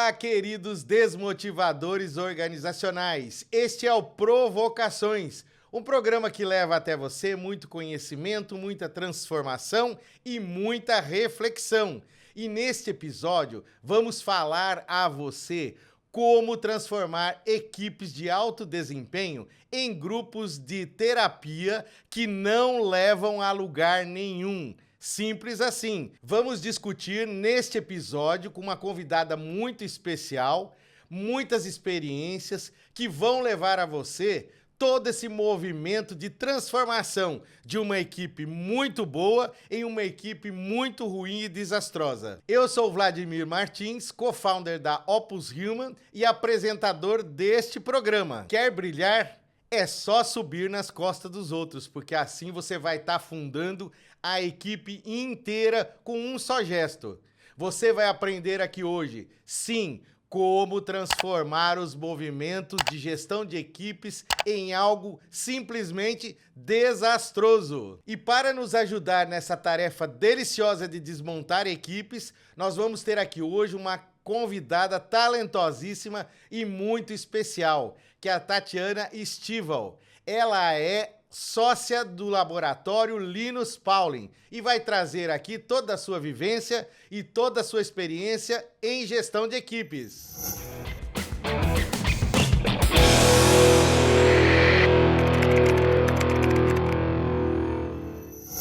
Olá, queridos desmotivadores organizacionais. Este é o Provocações, um programa que leva até você muito conhecimento, muita transformação e muita reflexão. E neste episódio, vamos falar a você como transformar equipes de alto desempenho em grupos de terapia que não levam a lugar nenhum. Simples assim. Vamos discutir neste episódio com uma convidada muito especial, muitas experiências que vão levar a você todo esse movimento de transformação de uma equipe muito boa em uma equipe muito ruim e desastrosa. Eu sou Vladimir Martins, co-founder da Opus Human e apresentador deste programa. Quer brilhar? É só subir nas costas dos outros, porque assim você vai estar fundando a equipe inteira com um só gesto. Você vai aprender aqui hoje, sim, como transformar os movimentos de gestão de equipes em algo simplesmente desastroso. E para nos ajudar nessa tarefa deliciosa de desmontar equipes, nós vamos ter aqui hoje uma convidada talentosíssima e muito especial, que é a Tatiana Estival. Ela é sócia do laboratório Linus Pauling e vai trazer aqui toda a sua vivência e toda a sua experiência em gestão de equipes.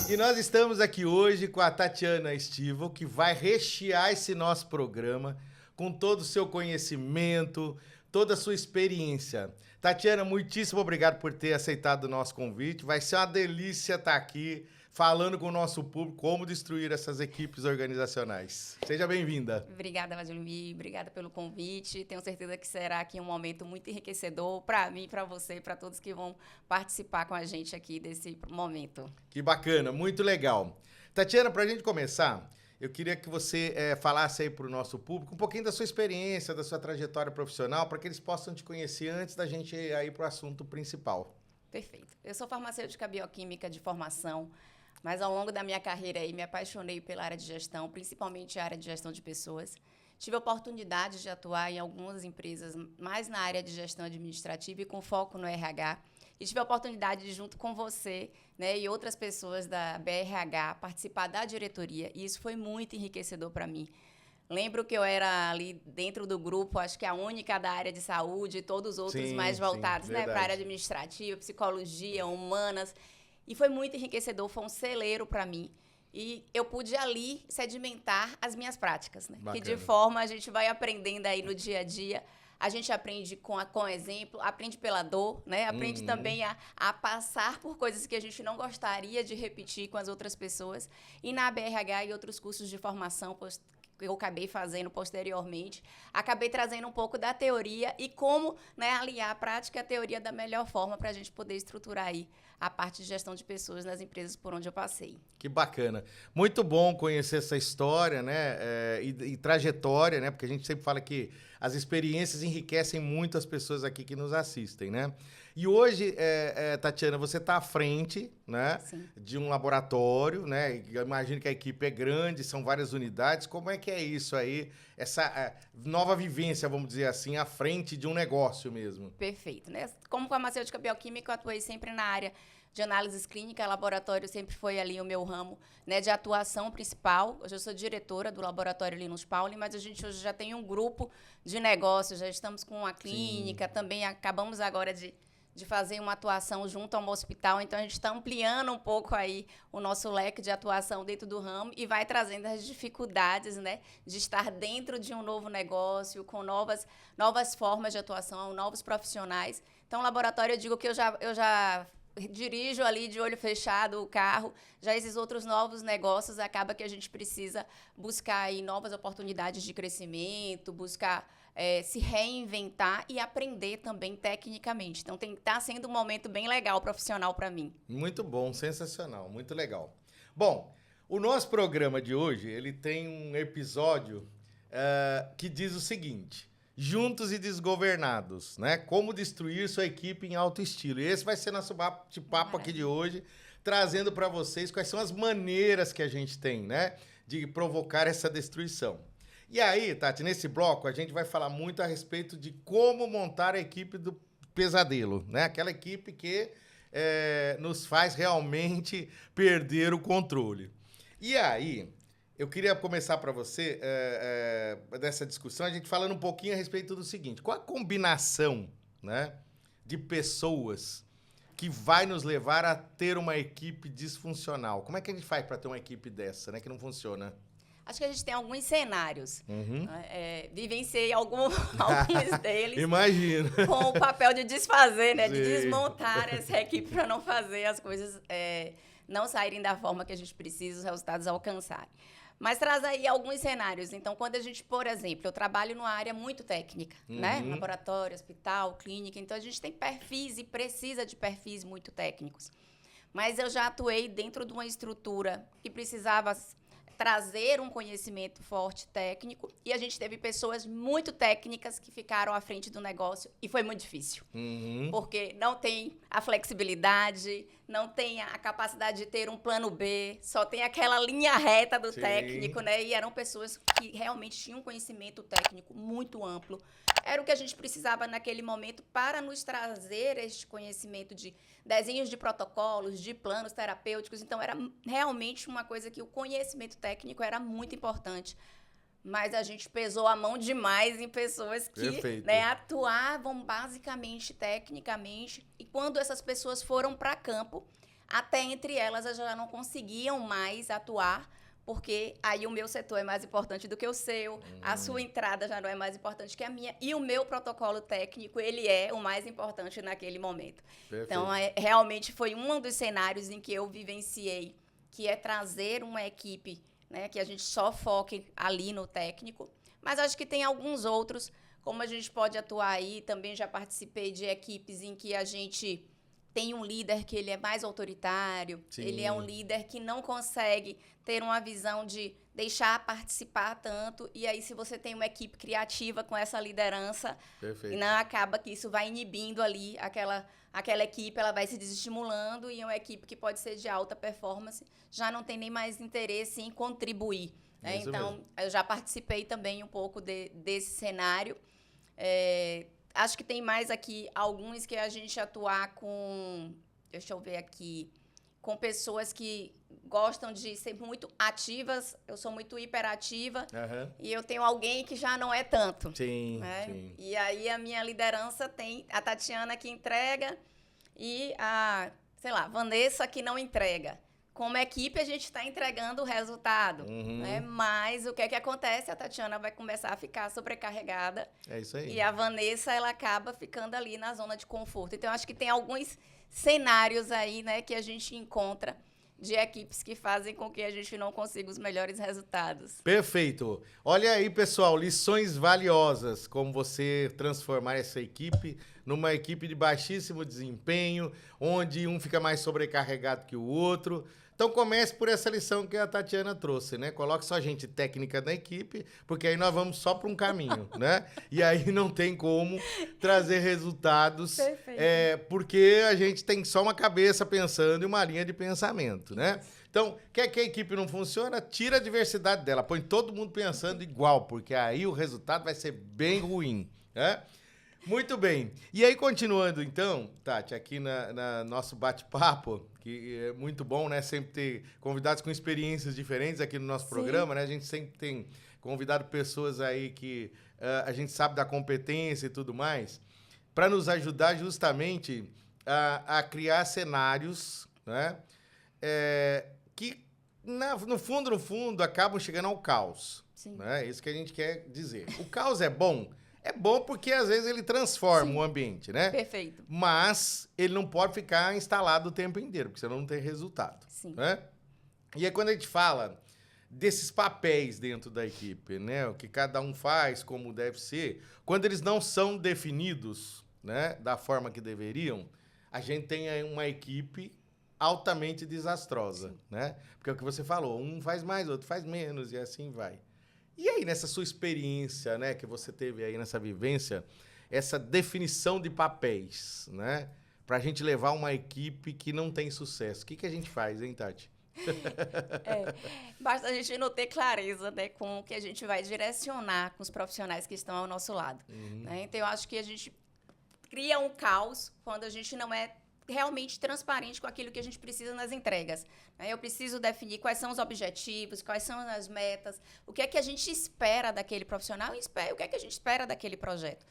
E nós estamos aqui hoje com a Tatiana Estival, que vai rechear esse nosso programa com todo o seu conhecimento, toda a sua experiência. Tatiana, muitíssimo obrigado por ter aceitado o nosso convite. Vai ser uma delícia estar aqui falando com o nosso público como destruir essas equipes organizacionais. Seja bem-vinda. Obrigada, Vladimir. Obrigada pelo convite. Tenho certeza que será aqui um momento muito enriquecedor para mim, para você e para todos que vão participar com a gente aqui desse momento. Que bacana, muito legal. Tatiana, para a gente começar, eu queria que você falasse aí para o nosso público um pouquinho da sua experiência, da sua trajetória profissional, para que eles possam te conhecer antes da gente ir para o assunto principal. Perfeito. Eu sou farmacêutica bioquímica de formação, mas ao longo da minha carreira aí me apaixonei pela área de gestão, principalmente a área de gestão de pessoas. Tive a oportunidade de atuar em algumas empresas, mais na área de gestão administrativa e com foco no RH. E tive a oportunidade de, junto com você, né, e outras pessoas da BRH, participar da diretoria. E isso foi muito enriquecedor para mim. Lembro que eu era ali dentro do grupo, acho que a única da área de saúde, e todos os outros mais voltados, né, para a área administrativa, psicologia, humanas. E foi muito enriquecedor, foi um celeiro para mim. E eu pude ali sedimentar as minhas práticas, né? Que de forma a gente vai aprendendo aí no dia a dia. A gente aprende com exemplo, aprende pela dor, né? Aprende também a passar por coisas que a gente não gostaria de repetir com as outras pessoas. E na BRH e outros cursos de formação que eu acabei fazendo posteriormente, acabei trazendo um pouco da teoria e como, né, aliar a prática e a teoria da melhor forma para a gente poder estruturar aí a parte de gestão de pessoas nas empresas por onde eu passei. Que bacana. Muito bom conhecer essa história, né? E trajetória, né? Porque a gente sempre fala que as experiências enriquecem muito as pessoas aqui que nos assistem, né? E hoje, Tatiana, você está à frente, né? Sim. De um laboratório, né? Eu imagino que a equipe é grande, são várias unidades. Como é que é isso aí? Essa nova vivência, vamos dizer assim, à frente de um negócio mesmo. Perfeito, né? Como farmacêutica bioquímica, eu atuei sempre na área de análises clínicas, laboratório sempre foi ali o meu ramo, né, de atuação principal. Hoje eu sou diretora do laboratório Linus Pauling, mas a gente hoje já tem um grupo de negócios, já estamos com a clínica, sim. Também acabamos agora de fazer uma atuação junto a um hospital, então a gente está ampliando um pouco aí o nosso leque de atuação dentro do ramo e vai trazendo as dificuldades, né, de estar dentro de um novo negócio, com novas formas de atuação, novos profissionais. Então, o laboratório, eu digo que eu já dirijo ali de olho fechado o carro, já esses outros novos negócios, acaba que a gente precisa buscar aí novas oportunidades de crescimento, buscar se reinventar e aprender também tecnicamente. Então, tá sendo um momento bem legal profissional para mim. Muito bom, sensacional, muito legal. Bom, o nosso programa de hoje, ele tem um episódio que diz o seguinte: Juntos e Desgovernados, né? Como destruir sua equipe em alto estilo. E esse vai ser nosso bate-papo aqui de hoje, trazendo para vocês quais são as maneiras que a gente tem, né, de provocar essa destruição. E aí, Tati, nesse bloco a gente vai falar muito a respeito de como montar a equipe do pesadelo, né? Aquela equipe que nos faz realmente perder o controle. E aí, eu queria começar para você, dessa discussão, a gente falando um pouquinho a respeito do seguinte: qual a combinação, né, de pessoas que vai nos levar a ter uma equipe disfuncional? Como é que a gente faz para ter uma equipe dessa, né, que não funciona? Acho que a gente tem alguns cenários. Uhum. Vivenciei alguns deles. Imagino. Com o papel de desfazer, né? Sim. De desmontar essa equipe para não fazer as coisas não saírem da forma que a gente precisa, os resultados alcançarem. Mas traz aí alguns cenários. Então, quando a gente, por exemplo, eu trabalho numa área muito técnica, né? Laboratório, hospital, clínica. Então, a gente tem perfis e precisa de perfis muito técnicos. Mas eu já atuei dentro de uma estrutura que precisava trazer um conhecimento forte técnico, e a gente teve pessoas muito técnicas que ficaram à frente do negócio e foi muito difícil. Porque não tem a flexibilidade, não tem a capacidade de ter um plano B, só tem aquela linha reta do técnico, né? E eram pessoas que realmente tinham um conhecimento técnico muito amplo. Era o que a gente precisava naquele momento para nos trazer este conhecimento de desenhos de protocolos, de planos terapêuticos. Então, era realmente uma coisa que o conhecimento técnico era muito importante. Mas a gente pesou a mão demais em pessoas que, né, atuavam basicamente tecnicamente. E quando essas pessoas foram para campo, até entre elas já não conseguiam mais atuar, porque aí o meu setor é mais importante do que o seu, a sua entrada já não é mais importante que a minha, e o meu protocolo técnico, ele é o mais importante naquele momento. Perfeito. Então, realmente foi um dos cenários em que eu vivenciei, que é trazer uma equipe, né, que a gente só foque ali no técnico, mas acho que tem alguns outros, como a gente pode atuar aí, também já participei de equipes em que a gente tem um líder que ele é mais autoritário, ele é um líder que não consegue ter uma visão de deixar participar tanto, e aí se você tem uma equipe criativa com essa liderança, não acaba que isso vai inibindo ali aquela equipe, ela vai se desestimulando, e uma equipe que pode ser de alta performance já não tem nem mais interesse em contribuir. Né? Então, eu já participei também um pouco desse cenário. Acho que tem mais aqui alguns que a gente atuar com, deixa eu ver aqui, com pessoas que gostam de ser muito ativas. Eu sou muito hiperativa e eu tenho alguém que já não é tanto. Sim, né? sim. E aí a minha liderança tem a Tatiana que entrega e a, sei lá, Vanessa que não entrega. Como equipe, a gente está entregando o resultado, né? Mas o que é que acontece? A Tatiana vai começar a ficar sobrecarregada. É isso aí. E a Vanessa, ela acaba ficando ali na zona de conforto. Então, acho que tem alguns cenários aí, né, que a gente encontra de equipes que fazem com que a gente não consiga os melhores resultados. Perfeito. Olha aí, pessoal, lições valiosas, como você transformar essa equipe numa equipe de baixíssimo desempenho, onde um fica mais sobrecarregado que o outro. Então comece por essa lição que a Tatiana trouxe, né? Coloque só gente técnica na equipe, porque aí nós vamos só para um caminho, né? E aí não tem como trazer resultados, porque a gente tem só uma cabeça pensando e uma linha de pensamento, né? Então, quer que a equipe não funcione? Tira a diversidade dela, põe todo mundo pensando igual, porque aí o resultado vai ser bem ruim, né? Muito bem. E aí, continuando, então, Tati, aqui na nosso bate-papo, que é muito bom, né? Sempre ter convidados com experiências diferentes aqui no nosso programa, né? A gente sempre tem convidado pessoas aí que a gente sabe da competência e tudo mais, para nos ajudar justamente a criar cenários, né? Que, no fundo, acabam chegando ao caos. Né? É isso que a gente quer dizer. O caos é bom? É bom porque, às vezes, ele transforma o ambiente, né? Perfeito. Mas ele não pode ficar instalado o tempo inteiro, porque senão não tem resultado. Né? E aí, quando a gente fala desses papéis dentro da equipe, né? O que cada um faz, como deve ser, quando eles não são definidos, né, da forma que deveriam, a gente tem aí uma equipe altamente desastrosa, né? Porque é o que você falou, um faz mais, outro faz menos, e assim vai. E aí, nessa sua experiência, né, que você teve aí nessa vivência, essa definição de papéis, né, para a gente levar uma equipe que não tem sucesso, o que a gente faz, hein, Tati? Basta a gente não ter clareza, né, com o que a gente vai direcionar com os profissionais que estão ao nosso lado. Né? Então, eu acho que a gente cria um caos quando a gente não é realmente transparente com aquilo que a gente precisa nas entregas. Né? Eu preciso definir quais são os objetivos, quais são as metas, o que é que a gente espera daquele profissional e o que é que a gente espera daquele projeto.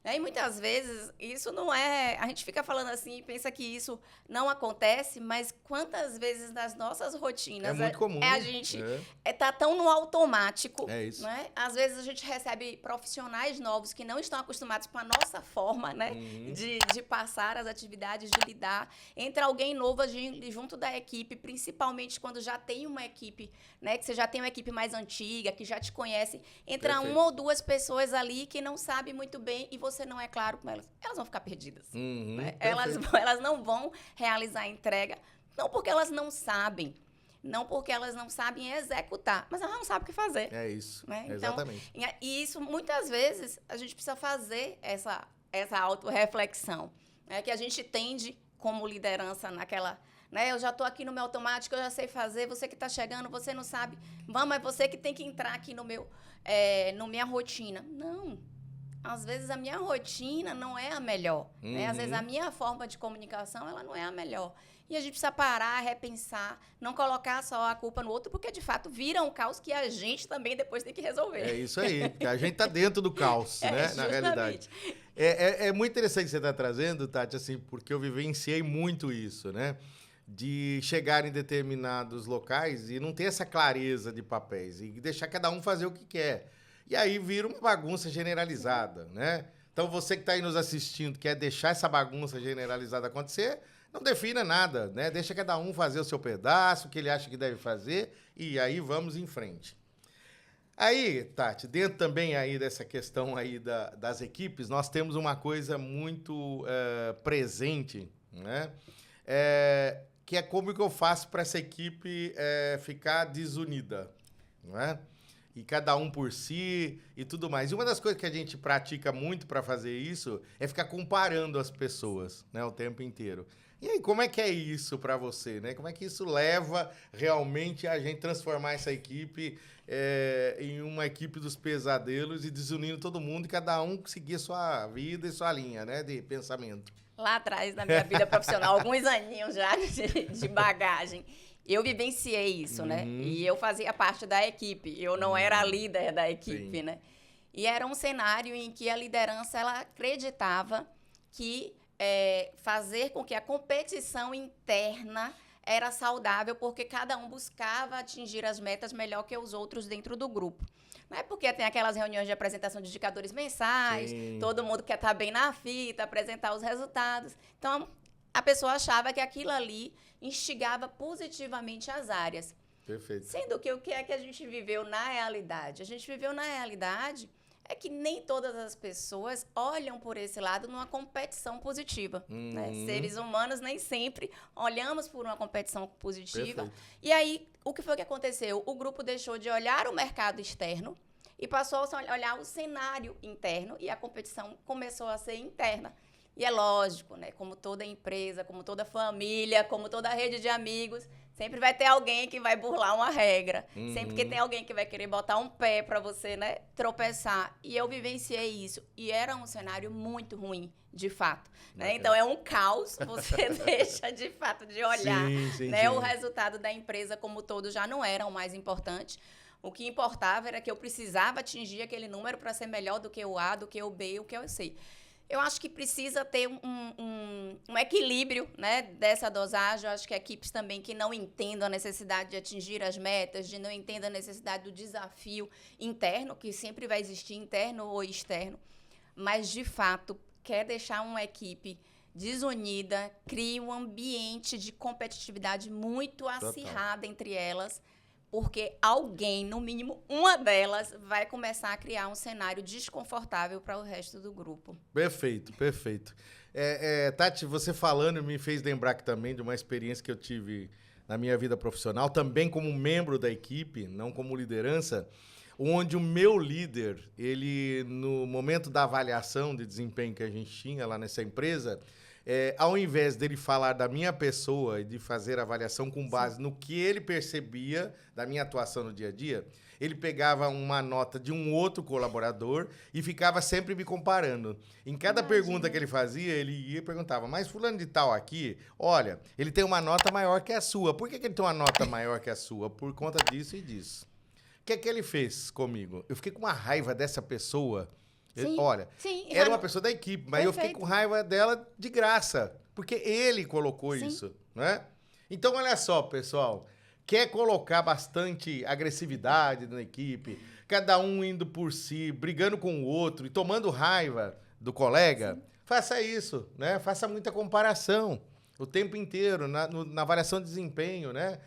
E muitas vezes isso não é... A gente fica falando assim e pensa que isso não acontece, mas quantas vezes nas nossas rotinas... É muito comum. A gente está tão no automático. É isso. Né? Às vezes a gente recebe profissionais novos que não estão acostumados com a nossa forma, né? De passar as atividades, de lidar. Entra alguém novo junto da equipe, principalmente quando já tem uma equipe, né? Que você já tem uma equipe mais antiga, que já te conhece. Entra Perfeito. uma ou duas pessoas ali que não sabem muito bem e você não é claro com elas. Elas vão ficar perdidas. Né? Elas não vão realizar a entrega, não porque elas não sabem, não porque elas não sabem executar, mas elas não sabem o que fazer. É isso, né? exatamente. Então, e isso, muitas vezes, a gente precisa fazer essa autorreflexão, né? Que a gente tende, como liderança, naquela... Né? Eu já estou aqui no meu automático, eu já sei fazer, você que está chegando, você não sabe. Vamos, é você que tem que entrar aqui no minha rotina. Não. Às vezes a minha rotina não é a melhor. Né? Às vezes a minha forma de comunicação ela não é a melhor. E a gente precisa parar, repensar, não colocar só a culpa no outro, porque de fato vira um caos que a gente também depois tem que resolver. É isso aí, porque a gente está dentro do caos, né? Na realidade. É muito interessante que você está trazendo, Tati, assim, porque eu vivenciei muito isso, né? De chegar em determinados locais e não ter essa clareza de papéis e deixar cada um fazer o que quer. E aí vira uma bagunça generalizada, né? Então, você que está aí nos assistindo, quer deixar essa bagunça generalizada acontecer, não defina nada, né? Deixa cada um fazer o seu pedaço, o que ele acha que deve fazer, e aí vamos em frente. Aí, Tati, dentro também aí dessa questão aí das equipes, nós temos uma coisa muito presente, né? Que é como que eu faço para essa equipe ficar desunida, não é? E cada um por si e tudo mais. E uma das coisas que a gente pratica muito para fazer isso é ficar comparando as pessoas, né, o tempo inteiro. E aí, como é que é isso para você, né? Como é que isso leva realmente a gente transformar essa equipe em uma equipe dos pesadelos e desunindo todo mundo e cada um seguir sua vida e sua linha, né, de pensamento? Lá atrás, na minha vida profissional, alguns aninhos já de bagagem, eu vivenciei isso, né? E eu fazia parte da equipe, eu não era a líder da equipe, né? E era um cenário em que a liderança, ela acreditava que fazer com que a competição interna era saudável, porque cada um buscava atingir as metas melhor que os outros dentro do grupo. Não é porque tem aquelas reuniões de apresentação de indicadores mensais, todo mundo quer estar bem na fita, apresentar os resultados. Então, a pessoa achava que aquilo ali instigava positivamente as áreas. Perfeito. Sendo que o que é que a gente viveu na realidade? A gente viveu na realidade é que nem todas as pessoas olham por esse lado numa competição positiva. Né? Seres humanos nem sempre olhamos por uma competição positiva. Perfeito. E aí, o que foi que aconteceu? O grupo deixou de olhar o mercado externo e passou a olhar o cenário interno e a competição começou a ser interna. E é lógico, né? Como toda empresa, como toda família, como toda rede de amigos, sempre vai ter alguém que vai burlar uma regra. Sempre que tem alguém que vai querer botar um pé para você, né, tropeçar. E eu vivenciei isso. E era um cenário muito ruim, de fato. Né? Então, é um caos. Você deixa, de fato, de olhar. Né? O resultado da empresa como todo já não era o mais importante. O que importava era que eu precisava atingir aquele número para ser melhor do que o A, do que o B, o que eu sei. Eu acho que precisa ter um equilíbrio, né, dessa dosagem. Eu acho que equipes também que não entendam a necessidade de atingir as metas, de não entendam a necessidade do desafio interno, que sempre vai existir, interno ou externo, mas, de fato, quer deixar uma equipe desunida, cria um ambiente de competitividade muito acirrada entre elas, porque alguém, no mínimo uma delas, vai começar a criar um cenário desconfortável para o resto do grupo. Perfeito, perfeito. Tati, você falando me fez lembrar aqui também de uma experiência que eu tive na minha vida profissional, também como membro da equipe, não como liderança, onde o meu líder, ele, no momento da avaliação de desempenho que a gente tinha lá nessa empresa, ao invés dele falar da minha pessoa e de fazer a avaliação com base no que ele percebia da minha atuação no dia a dia, ele pegava uma nota de um outro colaborador e ficava sempre me comparando. Em cada pergunta que ele fazia, ele ia e perguntava, mas fulano de tal aqui, olha, ele tem uma nota maior que a sua. Por que ele tem uma nota maior que a sua? Por conta disso e disso. O que é que ele fez comigo? Eu fiquei com uma raiva dessa pessoa. Olha, era uma pessoa da equipe, mas eu fiquei com raiva dela de graça, porque ele colocou isso, né? Então, olha só, pessoal, quer colocar bastante agressividade na equipe, cada um indo por si, brigando com o outro e tomando raiva do colega, faça isso, né? Faça muita comparação o tempo inteiro, na avaliação de desempenho, né?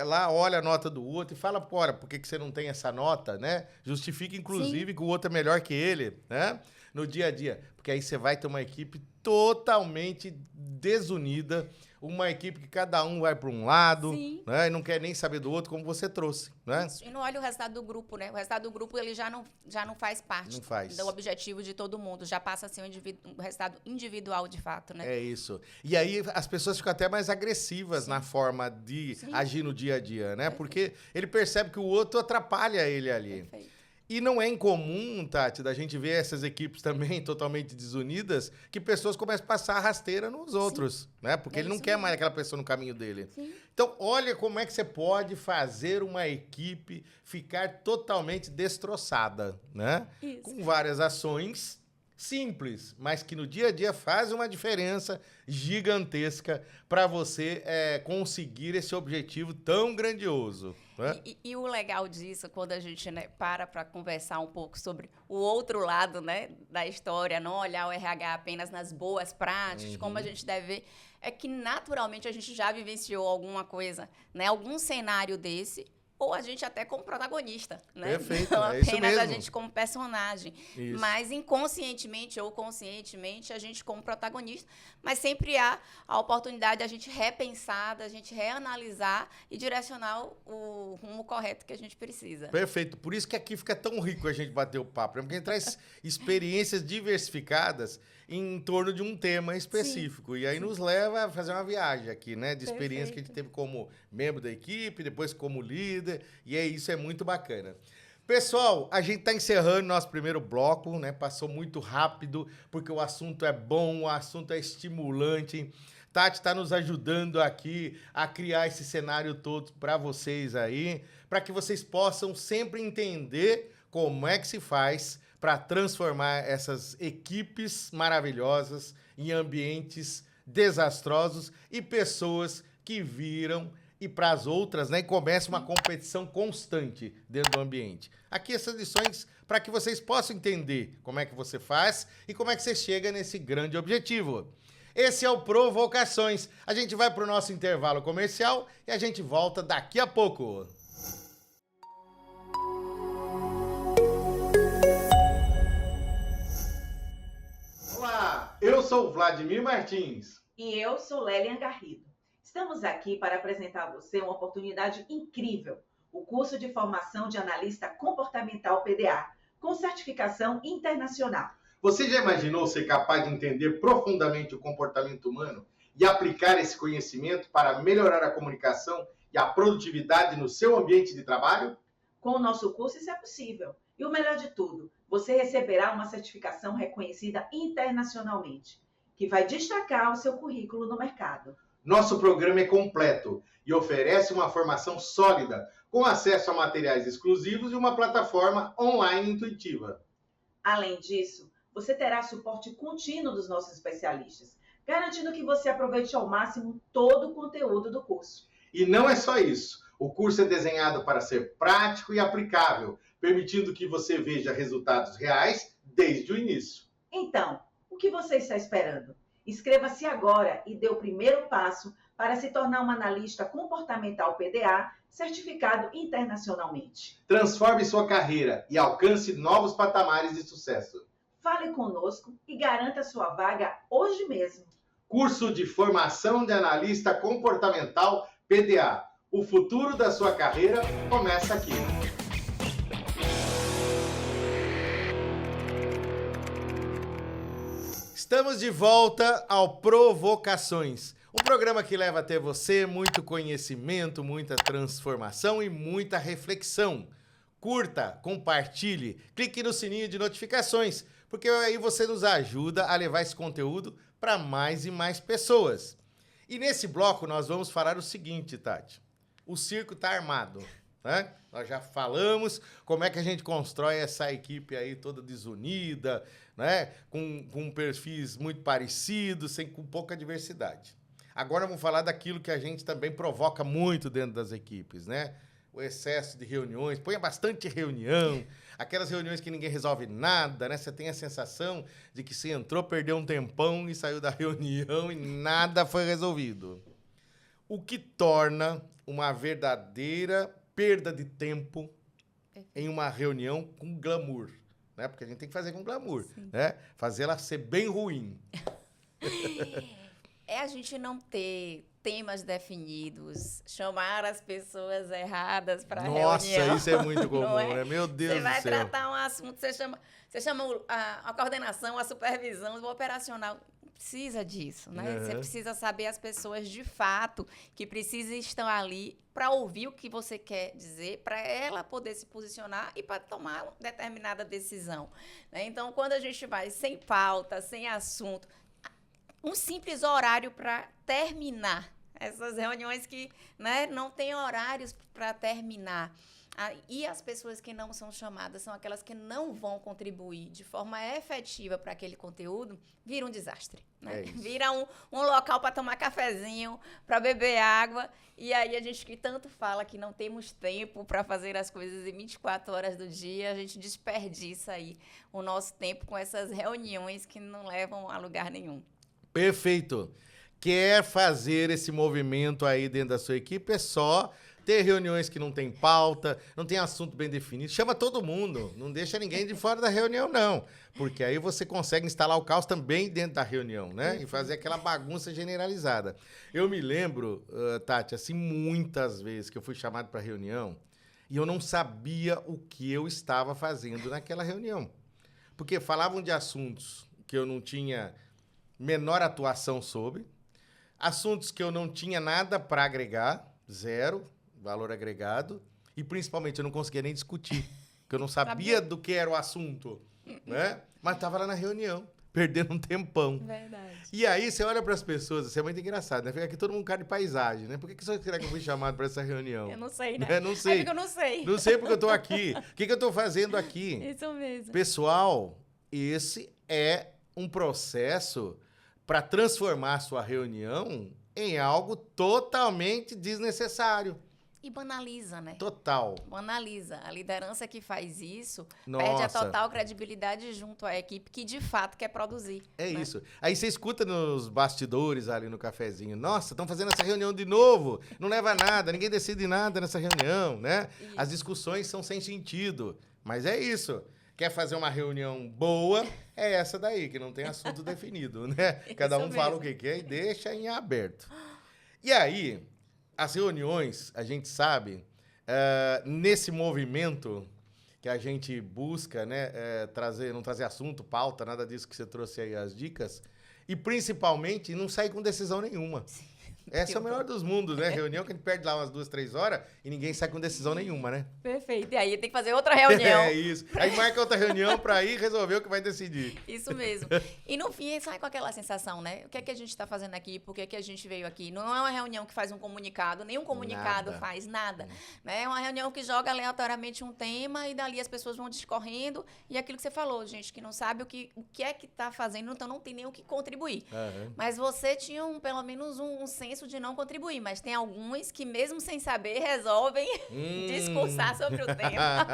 Lá olha a nota do outro e fala, por que você não tem essa nota, né? Justifica, inclusive, que o outro é melhor que ele, né? No dia a dia. Porque aí você vai ter uma equipe totalmente desunida, uma equipe que cada um vai para um lado, né? E não quer nem saber do outro, como você trouxe, né? Isso. E não olha o resultado do grupo, né? O resultado do grupo, ele já não faz parte do objetivo de todo mundo. Já passa a ser um resultado individual, de fato, né? É isso. E aí as pessoas ficam até mais agressivas na forma de agir no dia a dia, né? Porque ele percebe que o outro atrapalha ele ali. Perfeito. E não é incomum, Tati, da gente ver essas equipes também totalmente desunidas, que pessoas começam a passar a rasteira nos outros, né? Porque ele não quer mais aquela pessoa no caminho dele. Então, olha como é que você pode fazer uma equipe ficar totalmente destroçada, né? Isso. Com várias ações simples, mas que no dia a dia faz uma diferença gigantesca para você conseguir esse objetivo tão grandioso. Né? E o legal disso, quando a gente para conversar um pouco sobre o outro lado, né, da história, não olhar o RH apenas nas boas práticas, como a gente deve ver, é que naturalmente a gente já vivenciou alguma coisa, né, algum cenário desse, ou a gente até como protagonista, né? Perfeito, não é isso apenas mesmo. a gente como personagem, mas inconscientemente ou conscientemente a gente como protagonista, mas sempre há a oportunidade de a gente repensar, da gente reanalisar e direcionar o rumo correto que a gente precisa. Perfeito, por isso que aqui fica tão rico a gente bater o papo, né? Porque a gente traz experiências diversificadas em torno de um tema específico. E aí nos leva a fazer uma viagem aqui, né? De experiência que a gente teve como membro da equipe, depois como líder. E isso é muito bacana. Pessoal, a gente está encerrando nosso primeiro bloco, né? Passou muito rápido, porque o assunto é bom, o assunto é estimulante. Tati está nos ajudando aqui a criar esse cenário todo para vocês aí, para que vocês possam sempre entender como é que se faz para transformar essas equipes maravilhosas em ambientes desastrosos e pessoas que viram e para as outras, né, e começa uma competição constante dentro do ambiente. Aqui essas lições para que vocês possam entender como é que você faz e como é que você chega nesse grande objetivo. Esse é o Provocações. A gente vai para o nosso intervalo comercial e a gente volta daqui a pouco. Olá, eu sou o Vladimir Martins. E eu sou Lélian Garrido. Estamos aqui para apresentar a você uma oportunidade incrível, o curso de formação de analista comportamental PDA, com certificação internacional. Você já imaginou ser capaz de entender profundamente o comportamento humano e aplicar esse conhecimento para melhorar a comunicação e a produtividade no seu ambiente de trabalho? Com o nosso curso isso é possível. E o melhor de tudo, você receberá uma certificação reconhecida internacionalmente, que vai destacar o seu currículo no mercado. Nosso programa é completo e oferece uma formação sólida, com acesso a materiais exclusivos e uma plataforma online intuitiva. Além disso, você terá suporte contínuo dos nossos especialistas, garantindo que você aproveite ao máximo todo o conteúdo do curso. E não é só isso. O curso é desenhado para ser prático e aplicável, permitindo que você veja resultados reais desde o início. Então, o que você está esperando? Inscreva-se agora e dê o primeiro passo para se tornar um analista comportamental PDA certificado internacionalmente. Transforme sua carreira e alcance novos patamares de sucesso. Fale conosco e garanta sua vaga hoje mesmo. Curso de Formação de Analista Comportamental PDA. O futuro da sua carreira começa aqui. Estamos de volta ao Provocações, um programa que leva até você muito conhecimento, muita transformação e muita reflexão. Curta, compartilhe, clique no sininho de notificações, porque aí você nos ajuda a levar esse conteúdo para mais e mais pessoas. E nesse bloco nós vamos falar o seguinte, Tati. O circo está armado, né? Nós já falamos como é que a gente constrói essa equipe aí toda desunida, né? Com perfis muito parecidos, com pouca diversidade. Agora vamos falar daquilo que a gente também provoca muito dentro das equipes, né? O excesso de reuniões, põe bastante reunião, aquelas reuniões que ninguém resolve nada, né? Você tem a sensação de que você entrou, perdeu um tempão e saiu da reunião e nada foi resolvido. O que torna uma verdadeira perda de tempo em uma reunião com glamour, né? Porque a gente tem que fazer com glamour, né? Fazer ela ser bem ruim. É a gente não ter temas definidos, chamar as pessoas erradas para a reunião. Nossa, isso é muito comum, né? Meu Deus do céu. Você vai tratar um assunto, você chama a coordenação, a supervisão, o operacional. Precisa disso, né? Você precisa saber as pessoas de fato que precisam estar ali para ouvir o que você quer dizer, para ela poder se posicionar e para tomar uma determinada decisão, né? Então, quando a gente vai sem pauta, sem assunto, um simples horário para terminar essas reuniões que, né, não tem horários para terminar. E as pessoas que não são chamadas são aquelas que não vão contribuir de forma efetiva para aquele conteúdo, vira um desastre, né? Vira um local para tomar cafezinho, para beber água, e aí a gente que tanto fala que não temos tempo para fazer as coisas em 24 horas do dia, a gente desperdiça aí o nosso tempo com essas reuniões que não levam a lugar nenhum. Perfeito. Quer fazer esse movimento aí dentro da sua equipe, é só ter reuniões que não tem pauta, não tem assunto bem definido. Chama todo mundo, não deixa ninguém de fora da reunião, não. Porque aí você consegue instalar o caos também dentro da reunião, né? E fazer aquela bagunça generalizada. Eu me lembro, Tati, assim, muitas vezes que eu fui chamado para reunião e eu não sabia o que eu estava fazendo naquela reunião. Porque falavam de assuntos que eu não tinha menor atuação sobre, assuntos que eu não tinha nada para agregar, zero valor agregado, e principalmente eu não conseguia nem discutir, porque eu não sabia do que era o assunto, né? Mas estava lá na reunião, perdendo um tempão. Verdade. E aí você olha para as pessoas, isso é muito engraçado, né? Fica aqui todo mundo cara de paisagem, né? Por que será que eu fui chamado para essa reunião? Eu não sei, né? Não sei. É porque eu não sei. Não sei porque eu estou aqui. O que eu estou fazendo aqui? Isso mesmo. Pessoal, esse é um processo para transformar a sua reunião em algo totalmente desnecessário. E banaliza, né? Total. Banaliza. A liderança que faz isso Nossa. perde a total credibilidade junto à equipe que, de fato, quer produzir. É né? isso. Aí você escuta nos bastidores ali no cafezinho. Nossa, estão fazendo essa reunião de novo. Não leva a nada, ninguém decide nada nessa reunião, né? Isso. As discussões são sem sentido. Mas é isso. Quer fazer uma reunião boa, é essa daí, que não tem assunto definido, né? Cada um fala o que quer e deixa em aberto. E aí, as reuniões, a gente sabe, nesse movimento que a gente busca, né, não trazer assunto, pauta, nada disso que você trouxe aí as dicas, e principalmente não sair com decisão nenhuma. Essa é o melhor dos mundos, né? Reunião que a gente perde lá umas 2, 3 horas e ninguém sai com decisão nenhuma, né? Perfeito. E aí tem que fazer outra reunião. É isso. Aí marca outra reunião para ir resolver o que vai decidir. Isso mesmo. E no fim, sai com aquela sensação, né? O que é que a gente está fazendo aqui? Por que é que a gente veio aqui? Não é uma reunião que faz um comunicado, nenhum comunicado faz nada. Né? É uma reunião que joga aleatoriamente um tema e dali as pessoas vão discorrendo. E aquilo que você falou, gente, que não sabe o que é que está fazendo, então não tem nem o que contribuir. Mas você tinha pelo menos um senso de não contribuir, mas tem alguns que mesmo sem saber resolvem discursar sobre o tema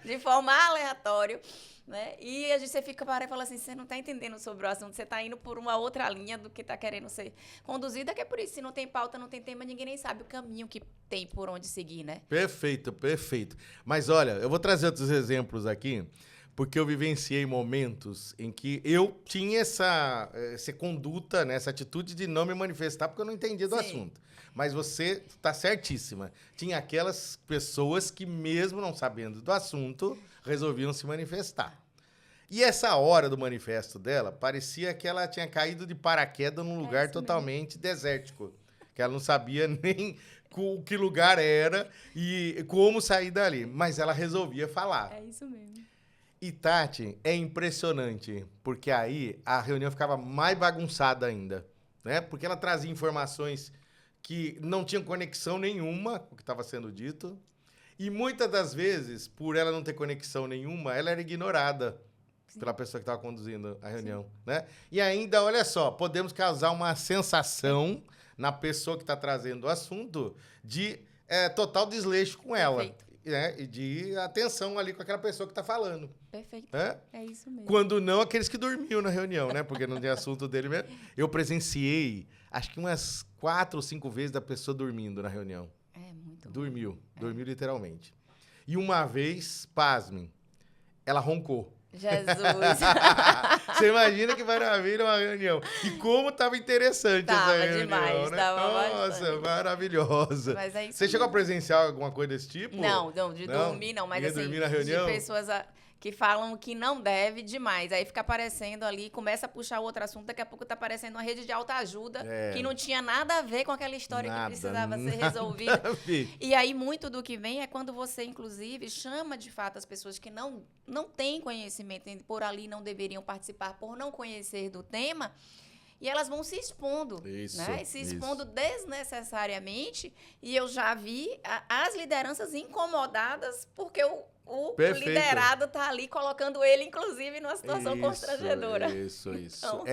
de forma aleatória, né? E você fica para e fala assim, você não está entendendo sobre o assunto, você está indo por uma outra linha do que está querendo ser conduzida, que é por isso, se não tem pauta, não tem tema, ninguém nem sabe o caminho que tem por onde seguir, né? Perfeito, perfeito. Mas olha, eu vou trazer outros exemplos aqui, porque eu vivenciei momentos em que eu tinha essa conduta, né, essa atitude de não me manifestar porque eu não entendia do assunto. Mas você está certíssima. Tinha aquelas pessoas que, mesmo não sabendo do assunto, resolviam se manifestar. E essa hora do manifesto dela, parecia que ela tinha caído de paraquedas num lugar totalmente desértico. Que ela não sabia nem que lugar era e como sair dali. Mas ela resolvia falar. É isso mesmo. E, Tati, é impressionante, porque aí a reunião ficava mais bagunçada ainda, né? Porque ela trazia informações que não tinham conexão nenhuma com o que estava sendo dito. E muitas das vezes, por ela não ter conexão nenhuma, ela era ignorada pela pessoa que estava conduzindo a reunião, né? E ainda, olha só, podemos causar uma sensação na pessoa que está trazendo o assunto de total desleixo com ela. Perfeito. Né? E de atenção ali com aquela pessoa que está falando. Perfeito. Né? É isso mesmo. Quando não, aqueles que dormiam na reunião, né? Porque não tem assunto dele mesmo. Eu presenciei, acho que umas 4 ou 5 vezes da pessoa dormindo na reunião. É muito bom. Dormiu literalmente. E uma vez, pasmem, ela roncou. Jesus. Você imagina que maravilha uma reunião. E como estava interessante Tava essa reunião, demais, né? tava Nossa, bastante. maravilhosa. Mas é isso Você chegou a mesmo. presenciar alguma coisa desse tipo? Não, de Não? dormir não, mas Ia assim, dormir na reunião? de pessoas que falam que não deve demais. Aí fica aparecendo ali, começa a puxar o outro assunto, daqui a pouco tá aparecendo uma rede de autoajuda que não tinha nada a ver com aquela história que precisava ser resolvida. E aí muito do que vem é quando você, inclusive, chama de fato as pessoas que não têm conhecimento, por ali não deveriam participar, por não conhecer do tema, e elas vão se expondo, né? Se expondo desnecessariamente. E eu já vi as lideranças incomodadas porque o liderado está ali colocando ele, inclusive, numa situação constrangedora. Isso. Então...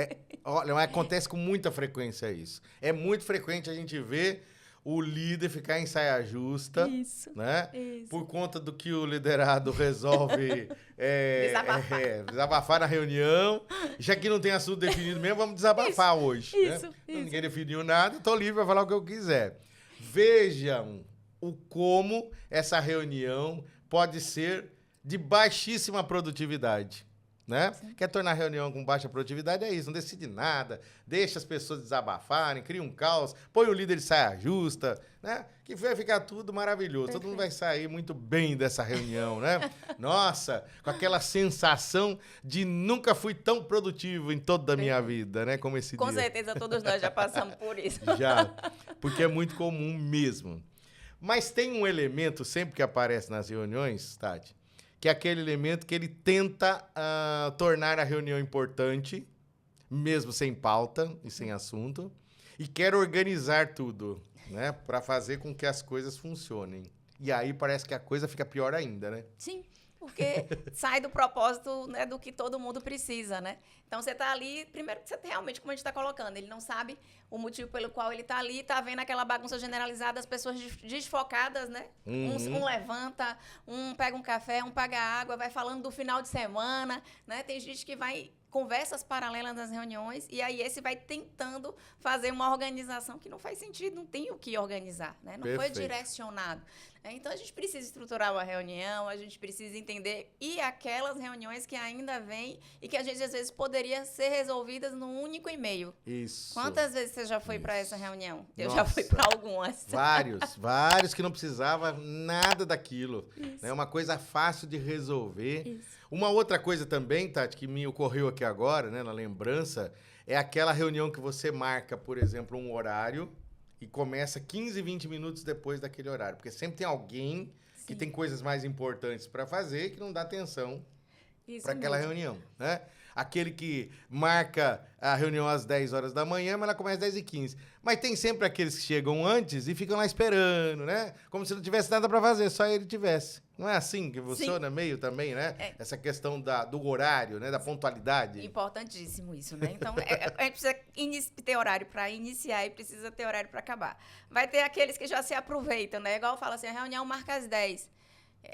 Olha, acontece com muita frequência isso. É muito frequente a gente ver o líder ficar em saia justa, né? Por conta do que o liderado resolve desabafar na reunião. Já que não tem assunto definido mesmo, vamos desabafar hoje. Né? Ninguém definiu nada, estou livre para falar o que eu quiser. Vejam como essa reunião pode ser de baixíssima produtividade. Né? Quer tornar a reunião com baixa produtividade? É isso, não decide nada, deixa as pessoas desabafarem, cria um caos, põe o líder de saia justa, né? Que vai ficar tudo maravilhoso. Perfeito. Todo mundo vai sair muito bem dessa reunião, né? Nossa, com aquela sensação de nunca fui tão produtivo em toda a minha vida, né? Como esse dia. Com certeza todos nós já passamos por isso. Já, porque é muito comum mesmo. Mas tem um elemento sempre que aparece nas reuniões, Tati, que é aquele elemento que ele tenta tornar a reunião importante, mesmo sem pauta e sem assunto, e quer organizar tudo, né, para fazer com que as coisas funcionem. E aí parece que a coisa fica pior ainda, né? Sim, porque sai do propósito, né, do que todo mundo precisa, né? Então, você está ali, primeiro, você realmente, como a gente está colocando, ele não sabe o motivo pelo qual ele está ali, está vendo aquela bagunça generalizada, as pessoas desfocadas, né? Um levanta, um pega um café, um paga água, vai falando do final de semana, né? Tem gente que vai conversas paralelas nas reuniões, e aí esse vai tentando fazer uma organização que não faz sentido, não tem o que organizar, né? Não foi direcionado. Então, a gente precisa estruturar uma reunião, a gente precisa entender, e aquelas reuniões que ainda vêm e que a gente, às vezes, poderia ser resolvidas num único e-mail. Isso. Quantas vezes você já foi para essa reunião? Eu já fui para algumas. Vários que não precisava nada daquilo. É uma coisa fácil de resolver. Isso. Uma outra coisa também, Tati, que me ocorreu aqui agora, né, na lembrança, é aquela reunião que você marca, por exemplo, um horário e começa 15, 20 minutos depois daquele horário. Porque sempre tem alguém que tem coisas mais importantes para fazer e que não dá atenção para aquela reunião, né? Aquele que marca a reunião às 10 horas da manhã, mas ela começa às 10h15. Mas tem sempre aqueles que chegam antes e ficam lá esperando, né? Como se não tivesse nada para fazer, só ele tivesse. Não é assim que funciona meio também, né? Essa questão do horário, né? Da pontualidade. Importantíssimo isso, né? Então, a gente precisa ter horário para iniciar e precisa ter horário para acabar. Vai ter aqueles que já se aproveitam, né? Igual fala assim, a reunião marca às 10.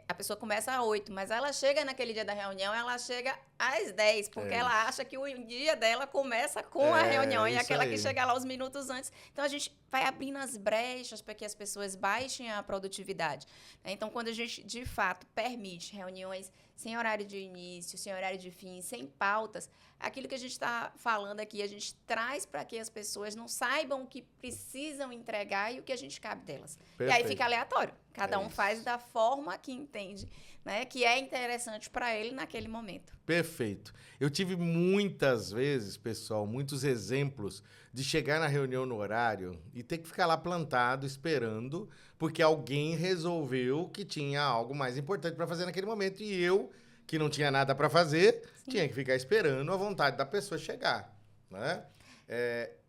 A pessoa começa às 8, mas ela chega naquele dia da reunião, ela chega às 10, porque ela acha que o dia dela começa com a reunião, e aquela que chega lá uns minutos antes. Então, a gente vai abrindo as brechas para que as pessoas baixem a produtividade. Então, quando a gente, de fato, permite reuniões sem horário de início, sem horário de fim, sem pautas, aquilo que a gente está falando aqui, a gente traz para que as pessoas não saibam o que precisam entregar e o que a gente cabe delas. Perfeito. E aí fica aleatório. Cada um faz da forma que entende né, que é interessante para ele naquele momento. Perfeito. Eu tive muitas vezes, pessoal, muitos exemplos de chegar na reunião no horário e ter que ficar lá plantado esperando, porque alguém resolveu que tinha algo mais importante para fazer naquele momento e eu, que não tinha nada para fazer, tinha que ficar esperando a vontade da pessoa chegar, né?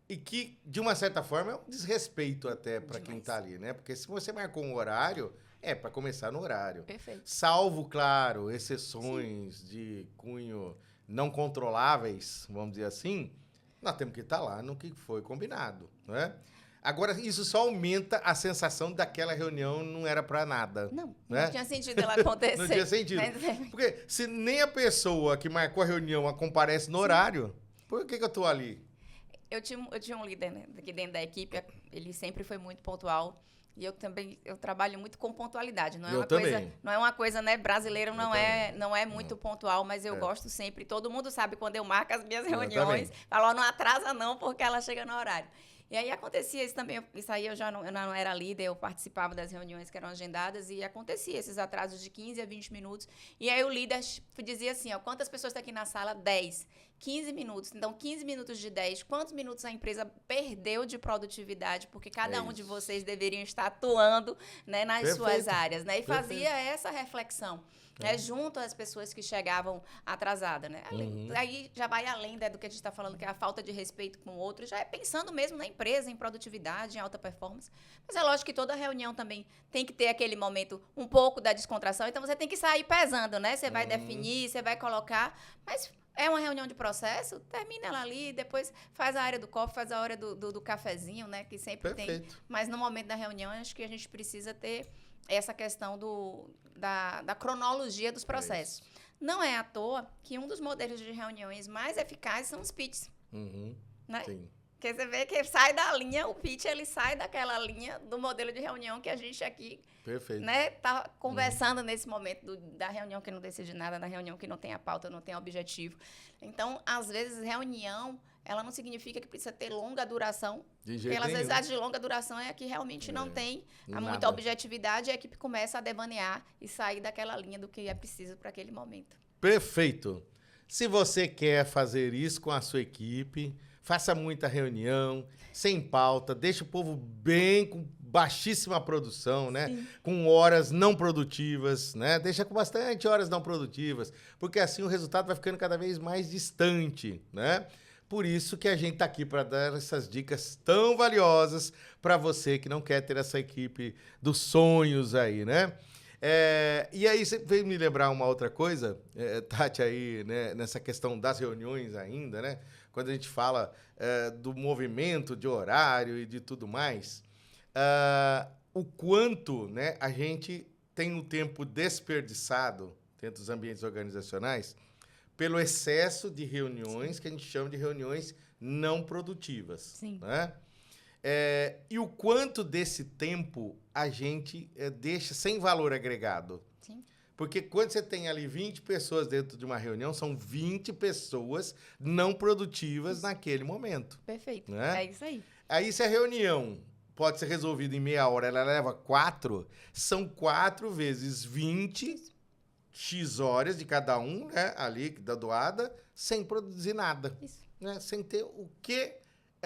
E que, de uma certa forma, é um desrespeito até para quem está ali, né? Porque se você marcou um horário, é para começar no horário. Perfeito. Salvo, claro, exceções de cunho não controláveis, vamos dizer assim, nós temos que estar lá no que foi combinado, né? Agora, isso só aumenta a sensação daquela reunião não era para nada. Não, né? não tinha sentido ela acontecer. Não tinha sentido. Porque se nem a pessoa que marcou a reunião comparece no horário, por que eu estou ali? Eu tinha um líder, né, aqui dentro da equipe, ele sempre foi muito pontual. E eu trabalho muito com pontualidade. Não é uma coisa, né, brasileiro não é muito pontual, mas eu gosto sempre. Todo mundo sabe quando eu marco as minhas reuniões, falo, não atrasa não, porque ela chega no horário. E aí acontecia isso também, isso aí eu não era líder, eu participava das reuniões que eram agendadas e acontecia esses atrasos de 15 a 20 minutos. E aí o líder dizia assim, ó, quantas pessoas estão aqui na sala? 10. 15 minutos. Então, 15 minutos de 10, quantos minutos a empresa perdeu de produtividade? Porque cada um de vocês deveriam estar atuando, né, nas suas áreas, né? E fazia essa reflexão. Né, junto às pessoas que chegavam atrasadas, né? Aí já vai além, né, do que a gente está falando, que é a falta de respeito com o outro, já é pensando mesmo na empresa, em produtividade, em alta performance. Mas é lógico que toda reunião também tem que ter aquele momento um pouco da descontração, então você tem que sair pesando, né? Você vai definir, você vai colocar, mas é uma reunião de processo, termina ela ali, depois faz a área do copo, faz a hora do cafezinho, né? Que sempre tem. Mas no momento da reunião, acho que a gente precisa ter essa questão da cronologia dos processos. Não é à toa que um dos modelos de reuniões mais eficazes são os pitches. Né? Sim. Porque você vê que sai da linha, o pitch ele sai daquela linha do modelo de reunião que a gente aqui né, tá conversando nesse momento da reunião que não decide nada, da reunião que não tem a pauta, não tem objetivo. Então, às vezes, reunião, ela não significa que precisa ter longa duração. Pelas vezes, a de longa duração é a que realmente não tem muita objetividade e a equipe começa a devanear e sair daquela linha do que é preciso para aquele momento. Perfeito. Se você quer fazer isso com a sua equipe, faça muita reunião, sem pauta, deixa o povo bem, com baixíssima produção, né? Sim. Com horas não produtivas, né? Deixa com bastante horas não produtivas, porque assim o resultado vai ficando cada vez mais distante, né? Por isso que a gente está aqui para dar essas dicas tão valiosas para você que não quer ter essa equipe dos sonhos aí, né? E aí você veio me lembrar uma outra coisa, Tati, aí, né, nessa questão das reuniões ainda, né? Quando a gente fala do movimento de horário e de tudo mais, o quanto, né, a gente tem um tempo desperdiçado dentro dos ambientes organizacionais pelo excesso de reuniões, que a gente chama de reuniões não produtivas. Sim. Né? E o quanto desse tempo a gente deixa sem valor agregado. Sim. Porque quando você tem ali 20 pessoas dentro de uma reunião, são 20 pessoas não produtivas naquele momento. Perfeito. Né? É isso aí. Aí, se a reunião pode ser resolvida em meia hora, ela leva 4, são 4 vezes 20... X horas de cada um, né, ali, da doada, sem produzir nada. Isso. Né, sem ter o que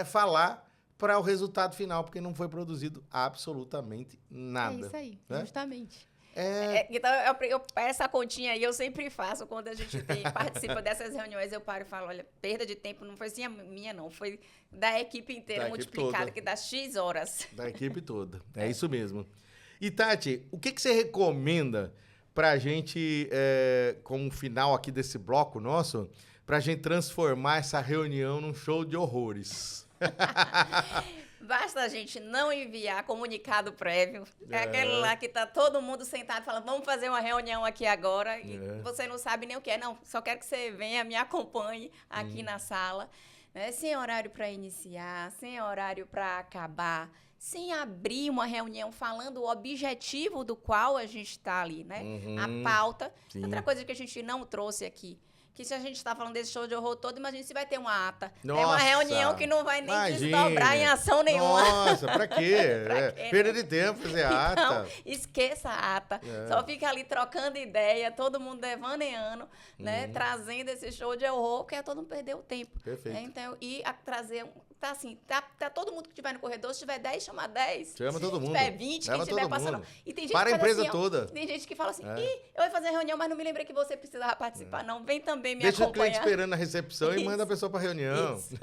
falar para o resultado final, porque não foi produzido absolutamente nada. É isso aí, né? Justamente. Então, essa continha aí eu sempre faço quando a gente participa dessas reuniões, eu paro e falo, olha, perda de tempo não foi assim a minha, não, foi da equipe inteira multiplicada, que dá X horas. Da equipe toda, é isso mesmo. E, Tati, o que você recomenda para a gente, como final aqui desse bloco nosso, para a gente transformar essa reunião num show de horrores? Basta a gente não enviar comunicado prévio. É aquele lá que tá todo mundo sentado falando, vamos fazer uma reunião aqui agora, e você não sabe nem o que é. Não, só quero que você venha, me acompanhe aqui na sala, né? Sem horário para iniciar, sem horário para acabar, sem abrir uma reunião falando o objetivo do qual a gente está ali, né? A pauta. Sim. Outra coisa que a gente não trouxe aqui, que se a gente está falando desse show de horror todo, imagina se vai ter uma ata. Nossa, é uma reunião que não vai nem desdobrar em ação nenhuma. Nossa, pra quê? Pra quê? Perda de tempo fazer ata. Então, esqueça a ata. Só fica ali trocando ideia, todo mundo devaneando, né? Trazendo esse show de horror, porque todo mundo perdeu o tempo. Perfeito. Né? Então, trazer... Tá assim, tá todo mundo que estiver no corredor, se tiver 10, chama 10. Chama todo mundo. Se tiver 20, Chama quem estiver todo passando. mundo. E tem gente Para que a fala empresa assim, toda. Tem gente que fala assim, eu ia fazer reunião, mas não me lembrei que você precisava participar. Não, vem também me Deixa acompanhar. o cliente esperando na recepção e manda a pessoa para reunião. Isso.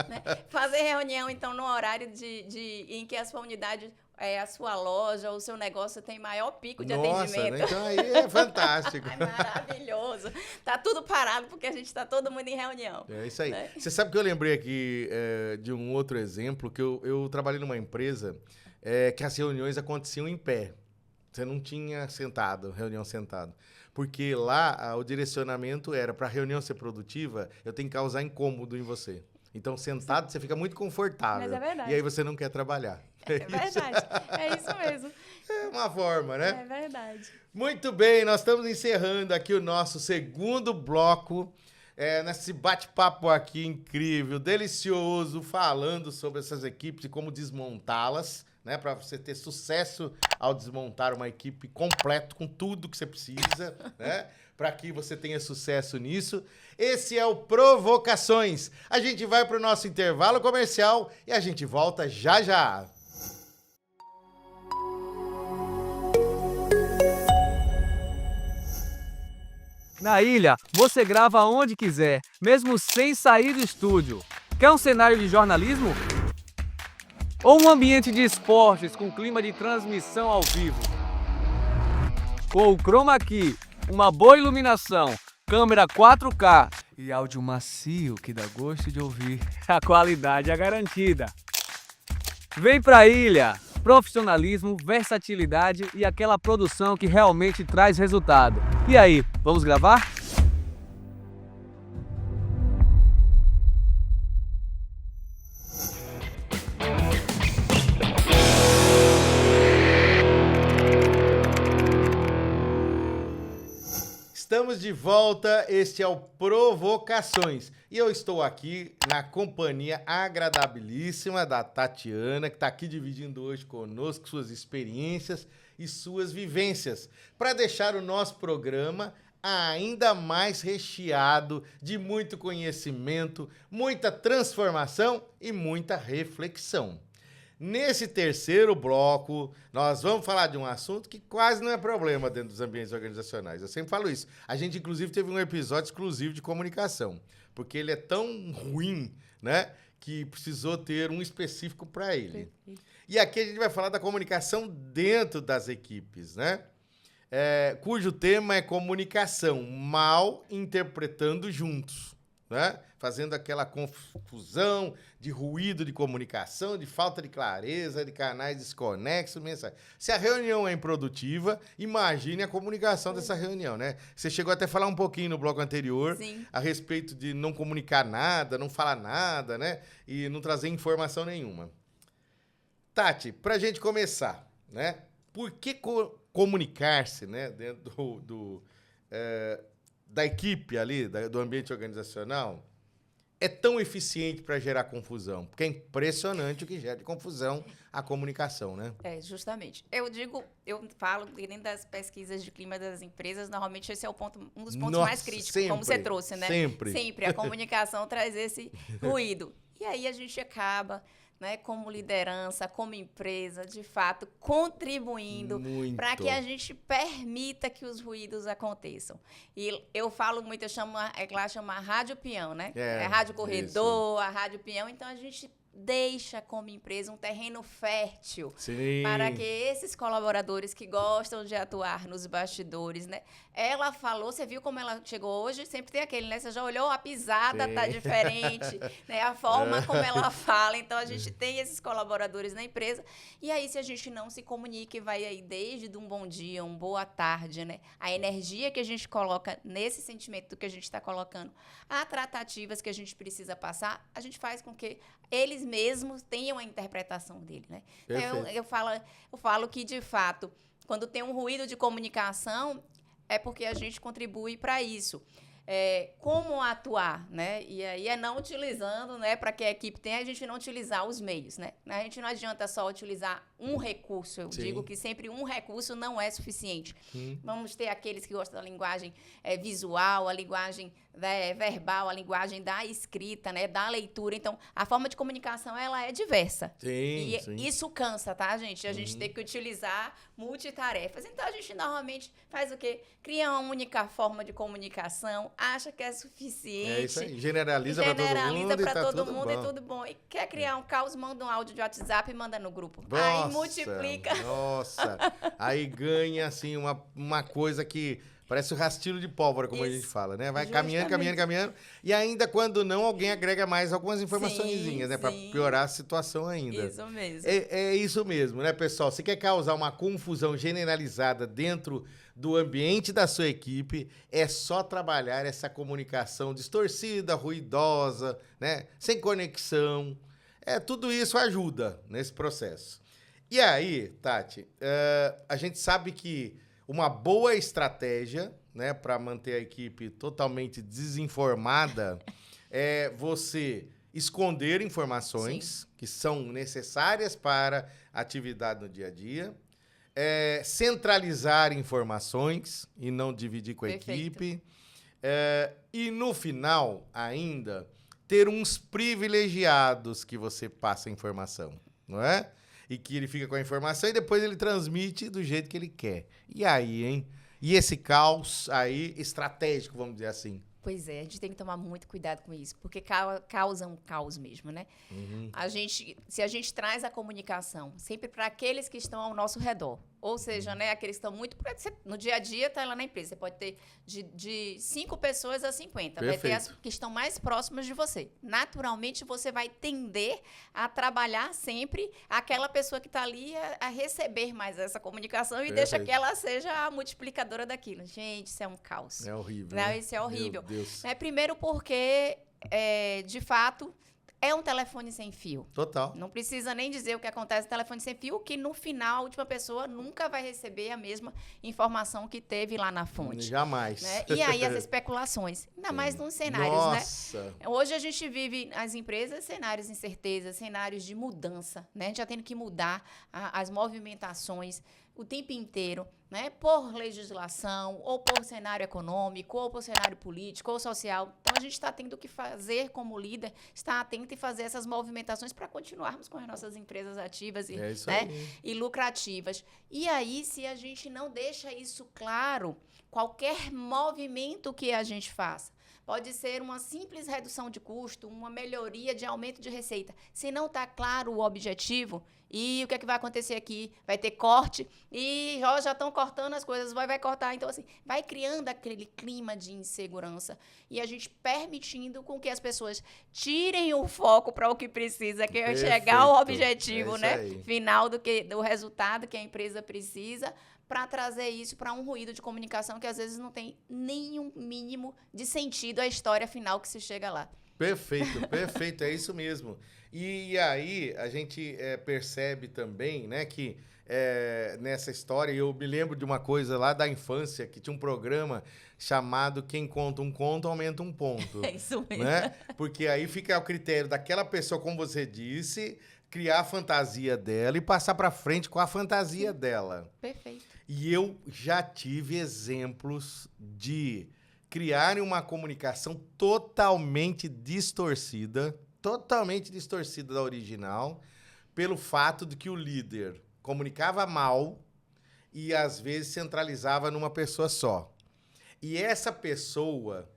Né? Fazer reunião, então, no horário em que a sua unidade, a sua loja, o seu negócio tem maior pico de atendimento. Nossa, então aí é fantástico. É maravilhoso. Tá tudo parado porque a gente tá todo mundo em reunião. É isso aí. Né? Você sabe que eu lembrei aqui de um outro exemplo, que eu trabalhei numa empresa que as reuniões aconteciam em pé. Você não tinha reunião sentado. Porque lá o direcionamento era, para a reunião ser produtiva, eu tenho que causar incômodo em você. Então, sentado, você fica muito confortável. Mas é verdade. E aí você não quer trabalhar. É verdade. É isso mesmo. É uma forma, né? É verdade. Muito bem, nós estamos encerrando aqui o nosso segundo bloco, nesse bate-papo aqui incrível, delicioso, falando sobre essas equipes e como desmontá-las, né? Para você ter sucesso ao desmontar uma equipe completa, com tudo que você precisa, né? Para que você tenha sucesso nisso. Esse é o Provocações. A gente vai para o nosso intervalo comercial e a gente volta já já. Na Ilha, você grava onde quiser, mesmo sem sair do estúdio. Quer um cenário de jornalismo? Ou um ambiente de esportes com clima de transmissão ao vivo? Com o Chroma Key, uma boa iluminação, câmera 4K e áudio macio que dá gosto de ouvir, a qualidade é garantida. Vem pra Ilha! Profissionalismo, versatilidade e aquela produção que realmente traz resultado. E aí, vamos gravar? Estamos de volta, este é o Provocações. E eu estou aqui na companhia agradabilíssima da Tatiana, que está aqui dividindo hoje conosco suas experiências e suas vivências, para deixar o nosso programa ainda mais recheado de muito conhecimento, muita transformação e muita reflexão. Nesse terceiro bloco, nós vamos falar de um assunto que quase não é problema dentro dos ambientes organizacionais. Eu sempre falo isso. A gente, inclusive, teve um episódio exclusivo de comunicação, porque ele é tão ruim, né, que precisou ter um específico para ele. E aqui a gente vai falar da comunicação dentro das equipes, né? Cujo tema é comunicação, mal interpretando juntos. Né? Fazendo aquela confusão de ruído de comunicação, de falta de clareza, de canais desconexos, mensagem. Se a reunião é improdutiva, imagine a comunicação dessa reunião, né? Você chegou até a falar um pouquinho no bloco anterior. Sim. A respeito de não comunicar nada, não falar nada, né? E não trazer informação nenhuma. Tati, pra gente começar, né? Por que comunicar-se, né? Dentro da equipe ali, do ambiente organizacional, é tão eficiente para gerar confusão? Porque é impressionante o que gera de confusão a comunicação, né? Justamente. Eu falo, dentro das pesquisas de clima das empresas, normalmente esse é um dos pontos mais críticos, sempre, como você trouxe, né? Sempre. Sempre. A comunicação traz esse ruído. E aí a gente acaba, né, como liderança, como empresa, de fato, contribuindo para que a gente permita que os ruídos aconteçam. E eu falo muito, eu chamo a rádio peão, né? É rádio corredor, a rádio peão. Então, a gente deixa como empresa um terreno fértil. Sim. Para que esses colaboradores que gostam de atuar nos bastidores, né? Ela falou, você viu como ela chegou hoje? Sempre tem aquele, né? Você já olhou, a pisada tá diferente, né? A forma como ela fala. Então, a gente tem esses colaboradores na empresa. E aí, se a gente não se comunica, vai aí desde um bom dia, uma boa tarde, né? A energia que a gente coloca nesse sentimento do que a gente está colocando, a tratativas que a gente precisa passar, a gente faz com que eles mesmos tenham a interpretação dele, né? Então, eu falo que, de fato, quando tem um ruído de comunicação, é porque a gente contribui para isso. como atuar, né? E aí é não utilizando, né? Para que a equipe tenha, a gente não utilizar os meios, né? A gente não adianta só utilizar um recurso. Eu digo que sempre um recurso não é suficiente. Vamos ter aqueles que gostam da linguagem visual, a linguagem verbal, a linguagem da escrita, né? Da leitura. Então, a forma de comunicação, ela é diversa. Sim, Isso cansa, tá, gente? A gente tem que utilizar multitarefas. Então, a gente normalmente faz o quê? Cria uma única forma de comunicação, acha que é suficiente. É isso aí. Generaliza para todo mundo pra e tá todo tudo mundo bom. e tudo bom. E quer criar um caos, manda um áudio de WhatsApp e manda no grupo. Nossa, aí multiplica. Nossa. Aí ganha, assim, uma coisa que parece o rastilho de pólvora, como a gente fala, né? Vai caminhando. E ainda quando não, alguém agrega mais algumas informaçõezinhas, né? Para piorar a situação ainda. Isso mesmo. É isso mesmo, né, pessoal? Se quer causar uma confusão generalizada dentro do ambiente da sua equipe, é só trabalhar essa comunicação distorcida, ruidosa, né? Sem conexão. Tudo isso ajuda nesse processo. E aí, Tati, a gente sabe que uma boa estratégia, né, para manter a equipe totalmente desinformada é você esconder informações que são necessárias para a atividade no dia a dia, centralizar informações e não dividir com a equipe, e no final ainda ter uns privilegiados que você passa a informação, não é? E que ele fica com a informação e depois ele transmite do jeito que ele quer. E aí, hein? E esse caos aí estratégico, vamos dizer assim? Pois é, a gente tem que tomar muito cuidado com isso, porque causa um caos mesmo, né? Se a gente traz a comunicação sempre para aqueles que estão ao nosso redor, ou seja, né, aqueles que estão muito... No dia a dia, está lá na empresa, você pode ter de 5 pessoas a 50. Perfeito. Vai ter as que estão mais próximas de você. Naturalmente, você vai tender a trabalhar sempre aquela pessoa que está ali a receber mais essa comunicação e deixa que ela seja a multiplicadora daquilo. Gente, isso é um caos. É horrível. Não, né? isso é horrível. Meu Deus. Primeiro porque, de fato, é um telefone sem fio. Total. Não precisa nem dizer o que acontece no telefone sem fio, que no final a última pessoa nunca vai receber a mesma informação que teve lá na fonte. Jamais. Né? E aí as especulações, ainda mais nos cenários, né? Hoje a gente vive nas empresas cenários de incerteza, cenários de mudança, né? A gente já tendo que mudar as movimentações o tempo inteiro, né? Por legislação, ou por cenário econômico, ou por cenário político, ou social. Então, a gente está tendo que fazer, como líder, estar atento e fazer essas movimentações para continuarmos com as nossas empresas ativas e lucrativas. E aí, se a gente não deixa isso claro, qualquer movimento que a gente faça, pode ser uma simples redução de custo, uma melhoria de aumento de receita. Se não está claro o objetivo, e o que é que vai acontecer aqui? Vai ter corte, e já estão cortando as coisas, vai cortar. Então, assim, vai criando aquele clima de insegurança e a gente permitindo com que as pessoas tirem o foco para o que precisa, que é chegar ao objetivo, final do resultado que a empresa precisa, para trazer isso para um ruído de comunicação que às vezes não tem nenhum mínimo de sentido a história final que se chega lá. Perfeito, é isso mesmo. E aí a gente percebe também, né, que nessa história, eu me lembro de uma coisa lá da infância, que tinha um programa chamado Quem Conta um Conto Aumenta um Ponto. É isso mesmo. Né? Porque aí fica ao critério daquela pessoa, como você disse, criar a fantasia dela e passar para frente com a fantasia dela. Perfeito. E eu já tive exemplos de criarem uma comunicação totalmente distorcida da original, pelo fato de que o líder comunicava mal e, às vezes, centralizava numa pessoa só. E essa pessoa,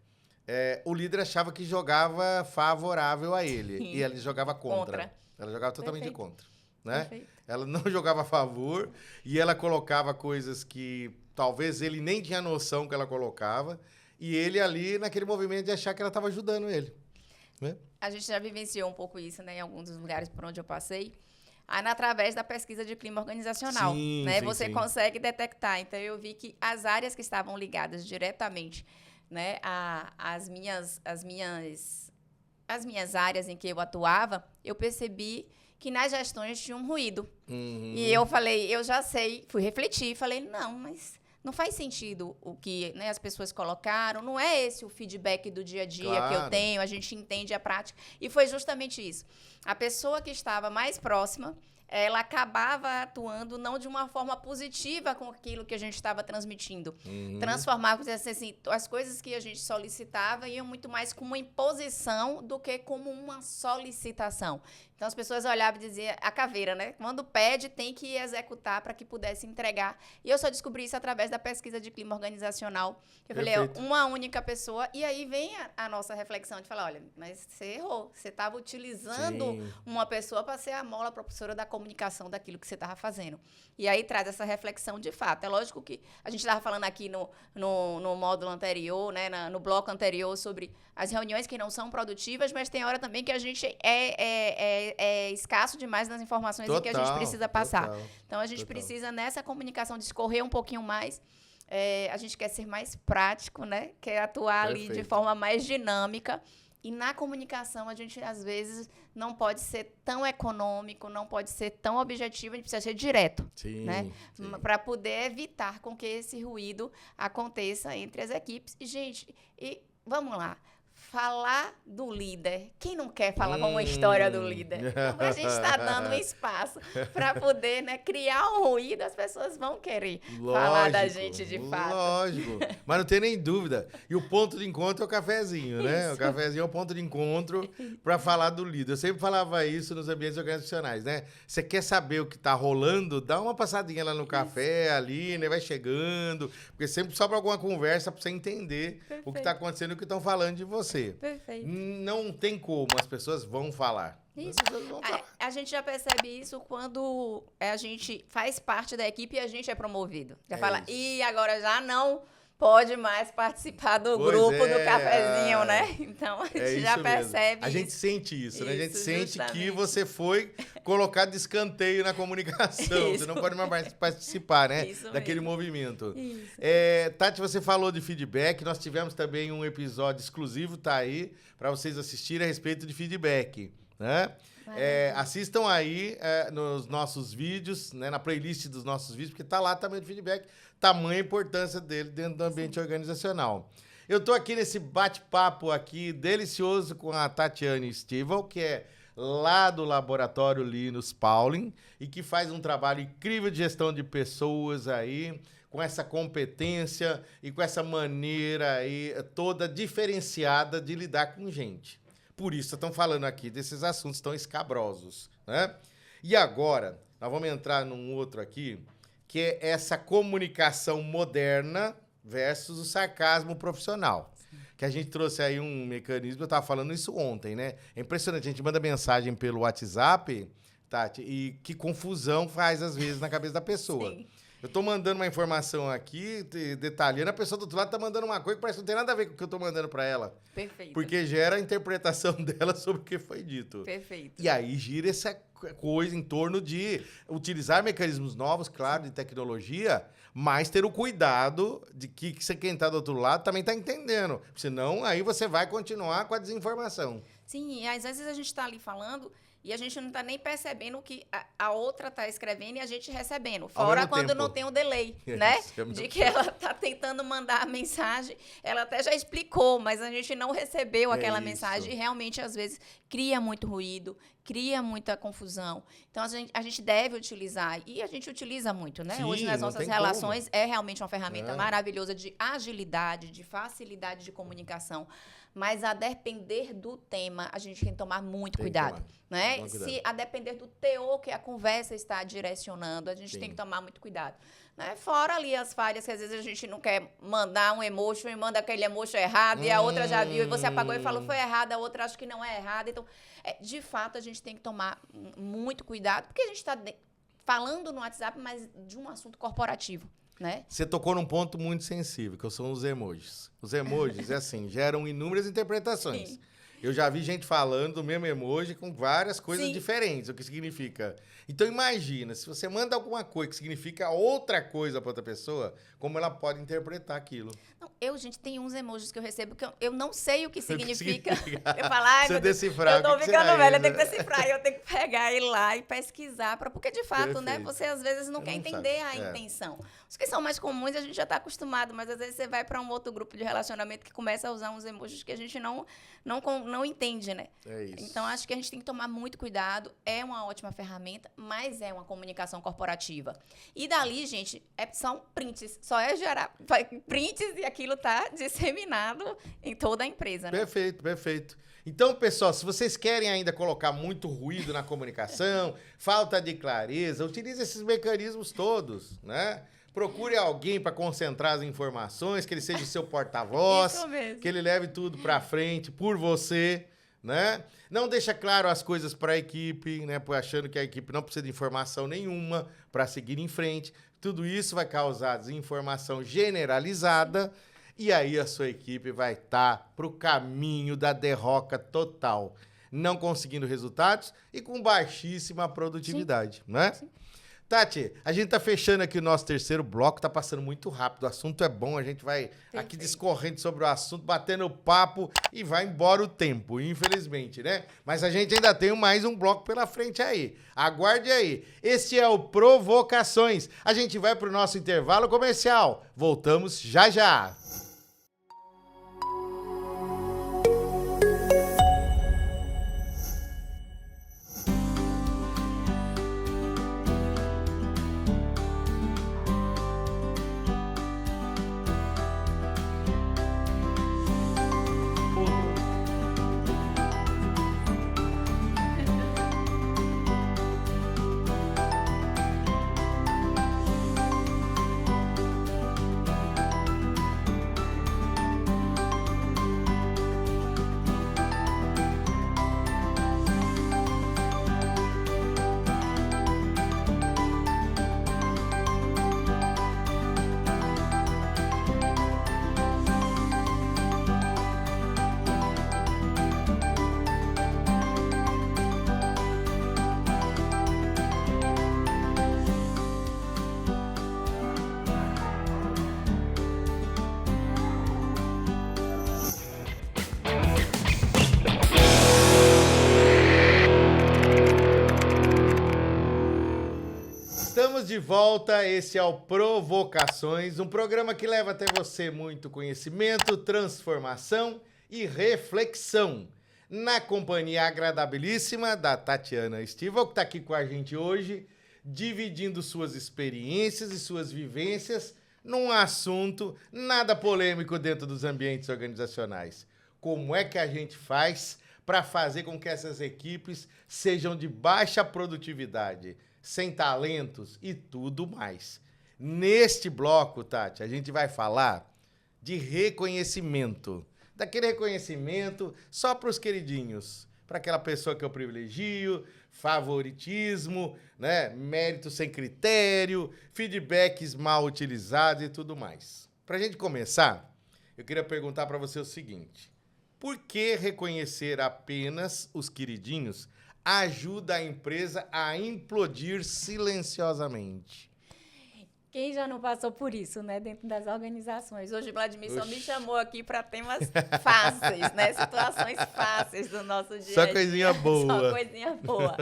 o líder achava que jogava favorável a ele, e ela jogava contra. Ela jogava totalmente contra. Né? Ela não jogava a favor e ela colocava coisas que talvez ele nem tinha noção que ela colocava, e ele ali naquele movimento de achar que ela estava ajudando ele. Né? A gente já vivenciou um pouco isso, né, em alguns dos lugares por onde eu passei, através da pesquisa de clima organizacional. Sim, né? sim, Você consegue detectar. Então, eu vi que as áreas que estavam ligadas diretamente, né, às minhas áreas em que eu atuava, eu percebi que nas gestões tinha um ruído. E eu falei, eu já sei, fui refletir, falei, não, mas não faz sentido o que, né, as pessoas colocaram, não é esse o feedback do dia a dia que eu tenho, a gente entende a prática. E foi justamente isso. A pessoa que estava mais próxima, ela acabava atuando não de uma forma positiva com aquilo que a gente estava transmitindo. Transformava, assim, as coisas que a gente solicitava iam muito mais como uma imposição do que como uma solicitação. Então, as pessoas olhavam e diziam, a caveira, né? Quando pede, tem que executar para que pudesse entregar. E eu só descobri isso através da pesquisa de clima organizacional. Eu falei, uma única pessoa. E aí vem a nossa reflexão de falar, olha, mas você errou. Você estava utilizando uma pessoa para ser a mola propulsora da comunicação daquilo que você estava fazendo. E aí traz essa reflexão de fato. É lógico que a gente estava falando aqui no módulo anterior, né, no bloco anterior, sobre as reuniões que não são produtivas, mas tem hora também que a gente é escasso demais nas informações e que a gente precisa passar. Então, a gente precisa, nessa comunicação, discorrer um pouquinho mais. A gente quer ser mais prático, né? Quer atuar ali de forma mais dinâmica. E na comunicação, a gente, às vezes, não pode ser tão econômico, não pode ser tão objetivo, a gente precisa ser direto, né? Para poder evitar com que esse ruído aconteça entre as equipes. E, gente, vamos lá. Falar do líder. Quem não quer falar uma história do líder? Então, a gente está dando um espaço para poder, né, criar um ruído, as pessoas vão querer falar da gente de fato. Lógico, mas não tem nem dúvida. E o ponto de encontro é o cafezinho, né? Isso. O cafezinho é o ponto de encontro para falar do líder. Eu sempre falava isso nos ambientes organizacionais, né? Você quer saber o que está rolando? Dá uma passadinha lá no café, ali, né? Vai chegando, porque sempre sobra alguma conversa para você entender o que está acontecendo e o que estão falando de você. Perfeito. Não tem como, as pessoas vão falar. Isso. A gente já percebe isso quando a gente faz parte da equipe e a gente é promovido. Já fala, e agora já não pode mais participar do grupo do cafezinho, né? Então, a gente já percebe A gente sente isso, né? A gente sente que você foi colocado de escanteio na comunicação. Você não pode mais participar, né? Daquele movimento. Tati, você falou de feedback. Nós tivemos também um episódio exclusivo, tá aí, para vocês assistirem a respeito de feedback, né? Assistam aí nos nossos vídeos, né, na playlist dos nossos vídeos, porque tá lá também o feedback, tamanha importância dele dentro do ambiente organizacional. Eu tô aqui nesse bate-papo aqui delicioso com a Tatiane Stival, que é lá do Laboratório Linus Pauling e que faz um trabalho incrível de gestão de pessoas aí, com essa competência e com essa maneira aí toda diferenciada de lidar com gente. Por isso, estamos falando aqui desses assuntos tão escabrosos, né? E agora, nós vamos entrar num outro aqui, que é essa comunicação moderna versus o sarcasmo profissional. Que a gente trouxe aí um mecanismo, eu estava falando isso ontem, né? É impressionante, a gente manda mensagem pelo WhatsApp, Tati, e que confusão faz, às vezes, na cabeça da pessoa. Sim. Eu tô mandando uma informação aqui, detalhando, a pessoa do outro lado tá mandando uma coisa que parece que não tem nada a ver com o que eu tô mandando para ela. Perfeito. Porque gera a interpretação dela sobre o que foi dito. Perfeito. E aí gira essa coisa em torno de utilizar mecanismos novos, claro, de tecnologia, mas ter o cuidado de que quem tá do outro lado também tá entendendo. Senão, aí você vai continuar com a desinformação. Sim, e às vezes a gente tá ali falando e a gente não está nem percebendo o que a outra está escrevendo e a gente recebendo. Fora quando não tem o delay, né? De que ela está tentando mandar a mensagem. Ela até já explicou, mas a gente não recebeu aquela mensagem. E realmente, às vezes, cria muito ruído, cria muita confusão. Então, a gente deve utilizar. E a gente utiliza muito, né? Sim, hoje, nas nossas relações, é realmente uma ferramenta maravilhosa de agilidade, de facilidade de comunicação. Mas a depender do tema, a gente tem que tomar muito cuidado, né? Se a depender do teor que a conversa está direcionando, a gente tem que tomar muito cuidado. Né? Fora ali as falhas que às vezes a gente não quer mandar um emoji e manda aquele emoji errado e a outra já viu e você apagou e falou foi errado, a outra acha que não é errado. Então, de fato, a gente tem que tomar muito cuidado, porque a gente está falando no WhatsApp, mas de um assunto corporativo. Né? Você tocou num ponto muito sensível, que são os emojis. Os emojis, geram inúmeras interpretações. Sim. Eu já vi gente falando do mesmo emoji com várias coisas Sim. diferentes, o que significa. Então imagina, se você manda alguma coisa que significa outra coisa para outra pessoa, como ela pode interpretar aquilo. Não, gente, tem uns emojis que eu recebo que eu não sei o que significa. significa. Eu falo, ai, Você meu Deus, decifrar, eu tô o que que ficando será velha, eu isso? tenho que decifrar, eu tenho que pegar, ir lá e pesquisar, porque de fato, né, Perfeito. você às vezes não Eu quer não entender sabe. a intenção. Os que são mais comuns a gente já está acostumado, mas às vezes você vai para um outro grupo de relacionamento que começa a usar uns emojis que a gente não entende, né? É isso. Então, acho que a gente tem que tomar muito cuidado. É uma ótima ferramenta, mas é uma comunicação corporativa. E dali, gente, são prints. Só é gerar prints e aquilo tá disseminado em toda a empresa, né? Perfeito, perfeito. Então, pessoal, se vocês querem ainda colocar muito ruído na comunicação, falta de clareza, utilize esses mecanismos todos, né? Procure alguém para concentrar as informações, que ele seja o seu porta-voz, Isso mesmo. que ele leve tudo para frente por você, né? Não deixa claro as coisas para a equipe, né? Achando que a equipe não precisa de informação nenhuma para seguir em frente. Tudo isso vai causar desinformação generalizada e aí a sua equipe vai estar para o caminho da derrota total, não conseguindo resultados e com baixíssima produtividade, né? Sim. Tati, a gente tá fechando aqui o nosso terceiro bloco, tá passando muito rápido, o assunto é bom, a gente vai aqui Perfeito. discorrendo sobre o assunto, batendo papo e vai embora o tempo, infelizmente, né? Mas a gente ainda tem mais um bloco pela frente aí, aguarde aí. Este é o Provocações, a gente vai pro nosso intervalo comercial, voltamos já já. Estamos de volta, esse é o Provocações, um programa que leva até você muito conhecimento, transformação e reflexão. Na companhia agradabilíssima da Tatiana Estival, que está aqui com a gente hoje, dividindo suas experiências e suas vivências num assunto nada polêmico dentro dos ambientes organizacionais. Como é que a gente faz para fazer com que essas equipes sejam de baixa produtividade, sem talentos e tudo mais. Neste bloco, Tati, a gente vai falar de reconhecimento. Daquele reconhecimento só para os queridinhos, para aquela pessoa que eu privilegio, favoritismo, né? Mérito sem critério, feedbacks mal utilizados e tudo mais. Para a gente começar, eu queria perguntar para você o seguinte: por que reconhecer apenas os queridinhos ajuda a empresa a implodir silenciosamente? Quem já não passou por isso, né, dentro das organizações? Hoje o Vladimir só me Oxi. chamou aqui para temas fáceis, né? Situações fáceis do nosso dia a dia. Só coisinha boa. Só coisinha boa.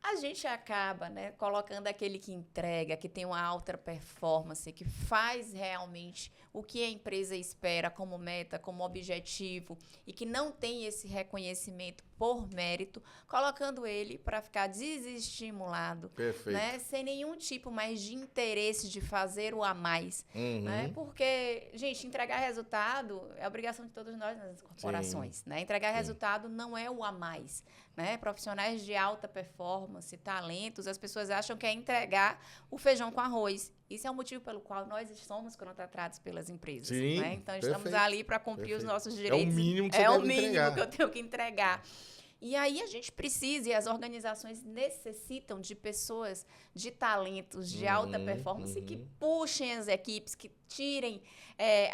A gente acaba, né, colocando aquele que entrega, que tem uma alta performance, que faz realmente o que a empresa espera como meta, como objetivo, e que não tem esse reconhecimento por mérito, colocando ele para ficar desestimulado, Perfeito. né, sem nenhum tipo mais de interesse de fazer o a mais. Uhum. Né? Porque, gente, entregar resultado é obrigação de todos nós nas corporações. Né? Entregar resultado não é o a mais. Né? Profissionais de alta performance, talentos, as pessoas acham que é entregar o feijão com arroz. Isso é o motivo pelo qual nós somos contratados pelas empresas. Sim, né? Então, estamos perfeito, ali para cumprir os nossos É o direitos. mínimo que você É o deve mínimo entregar. que eu tenho que entregar. E aí a gente precisa, e as organizações necessitam de pessoas, de talentos, de alta performance, que puxem as equipes, que tirem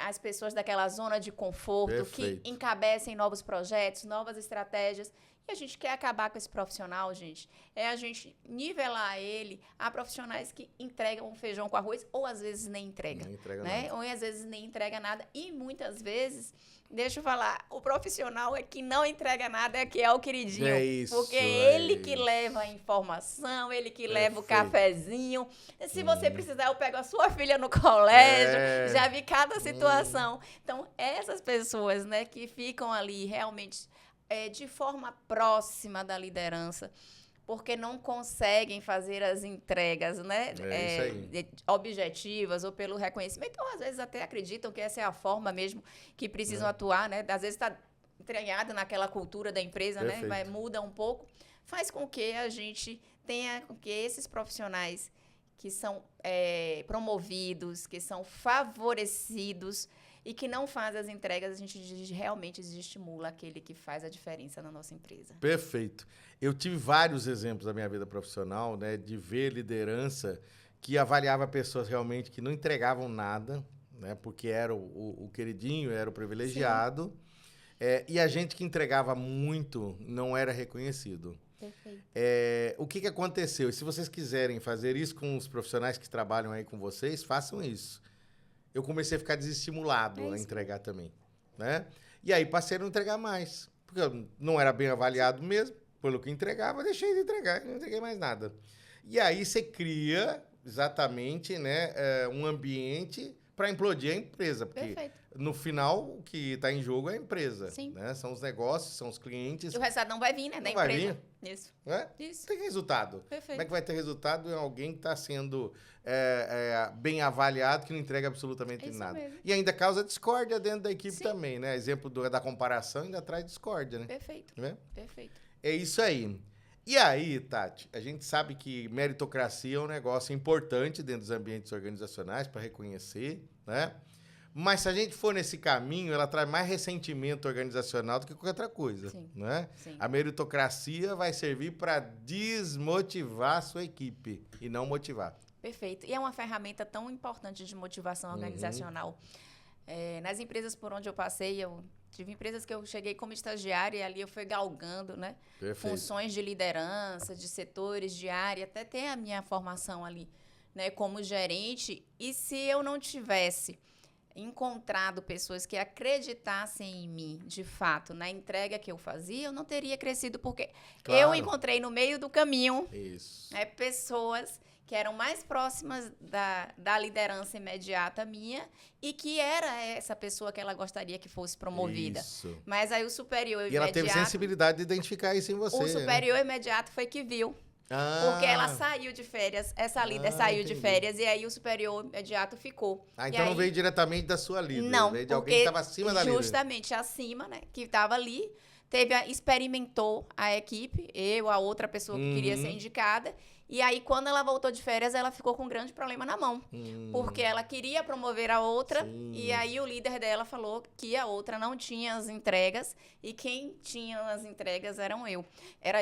as pessoas daquela zona de conforto, Perfeito. que encabecem novos projetos, novas estratégias. E a gente quer acabar com esse profissional, gente. É a gente nivelar ele a profissionais que entregam um feijão com arroz, ou às vezes nem entregam. Não entrega Né? nada. Ou às vezes nem entrega nada. E muitas vezes, deixa eu falar, o profissional é que não entrega nada, é que é o queridinho. É isso, Porque é ele que isso. leva a informação, ele que leva o Perfeito. cafezinho. Se você precisar, eu pego a sua filha no colégio. É. Já vi cada situação. Então, essas pessoas, né, que ficam ali realmente de forma próxima da liderança, porque não conseguem fazer as entregas, né, É isso aí. objetivas ou pelo reconhecimento, ou às vezes até acreditam que essa é a forma mesmo que precisam atuar, né? Às vezes está entranhado naquela cultura da empresa, Perfeito. né? Muda um pouco, faz com que a gente tenha com que esses profissionais que são promovidos, que são favorecidos e que não faz as entregas, a gente realmente desestimula aquele que faz a diferença na nossa empresa. Perfeito. Eu tive vários exemplos da minha vida profissional, né, de ver liderança que avaliava pessoas realmente que não entregavam nada, né, porque era o queridinho, era o privilegiado, e a gente que entregava muito não era reconhecido. Perfeito. O que aconteceu? E se vocês quiserem fazer isso com os profissionais que trabalham aí com vocês, façam isso. Eu comecei a ficar desestimulado a entregar também, né? E aí passei a não entregar mais, porque eu não era bem avaliado mesmo, pelo que entregava, deixei de entregar, não entreguei mais nada. E aí você cria exatamente, né, um ambiente para implodir a empresa, porque Perfeito. no final o que está em jogo é a empresa, Sim. né? São os negócios, são os clientes, E o resultado não vai vir, né, da Não vai empresa. Isso. né? Isso. Tem resultado. Perfeito. Como é que vai ter resultado em alguém que está sendo bem avaliado, que não entrega absolutamente É isso nada? mesmo. E ainda causa discórdia dentro da equipe Sim. também, né? Exemplo da comparação ainda traz discórdia, né? Perfeito. Né? Perfeito. É isso aí. E aí, Tati, a gente sabe que meritocracia é um negócio importante dentro dos ambientes organizacionais para reconhecer, né? Mas se a gente for nesse caminho, ela traz mais ressentimento organizacional do que qualquer outra coisa, Sim. né? Sim. A meritocracia vai servir para desmotivar a sua equipe e não motivar. Perfeito. E é uma ferramenta tão importante de motivação organizacional. Nas empresas por onde eu passei, eu tive empresas que eu cheguei como estagiária e ali eu fui galgando, né? Perfeito. Funções de liderança, de setores, de área, até ter a minha formação ali, né, como gerente. E se eu não tivesse encontrado pessoas que acreditassem em mim, de fato, na entrega que eu fazia, eu não teria crescido, porque Claro. eu encontrei no meio do caminho Isso. pessoas que eram mais próximas da liderança imediata minha e que era essa pessoa que ela gostaria que fosse promovida. Isso. Mas aí o superior E imediato... ela teve sensibilidade de identificar isso em você. O superior imediato foi que viu. Porque ela saiu de férias, essa líder saiu de entendi. férias e aí o superior imediato ficou. Ah, E então não aí- veio diretamente da sua líder, Não, veio de alguém porque que estava acima da líder. justamente acima, né, que estava ali, experimentou a equipe, eu, a outra pessoa que queria ser indicada, e aí quando ela voltou de férias, ela ficou com um grande problema na mão, porque ela queria promover a outra, Sim. e aí o líder dela falou que a outra não tinha as entregas, e quem tinha as entregas era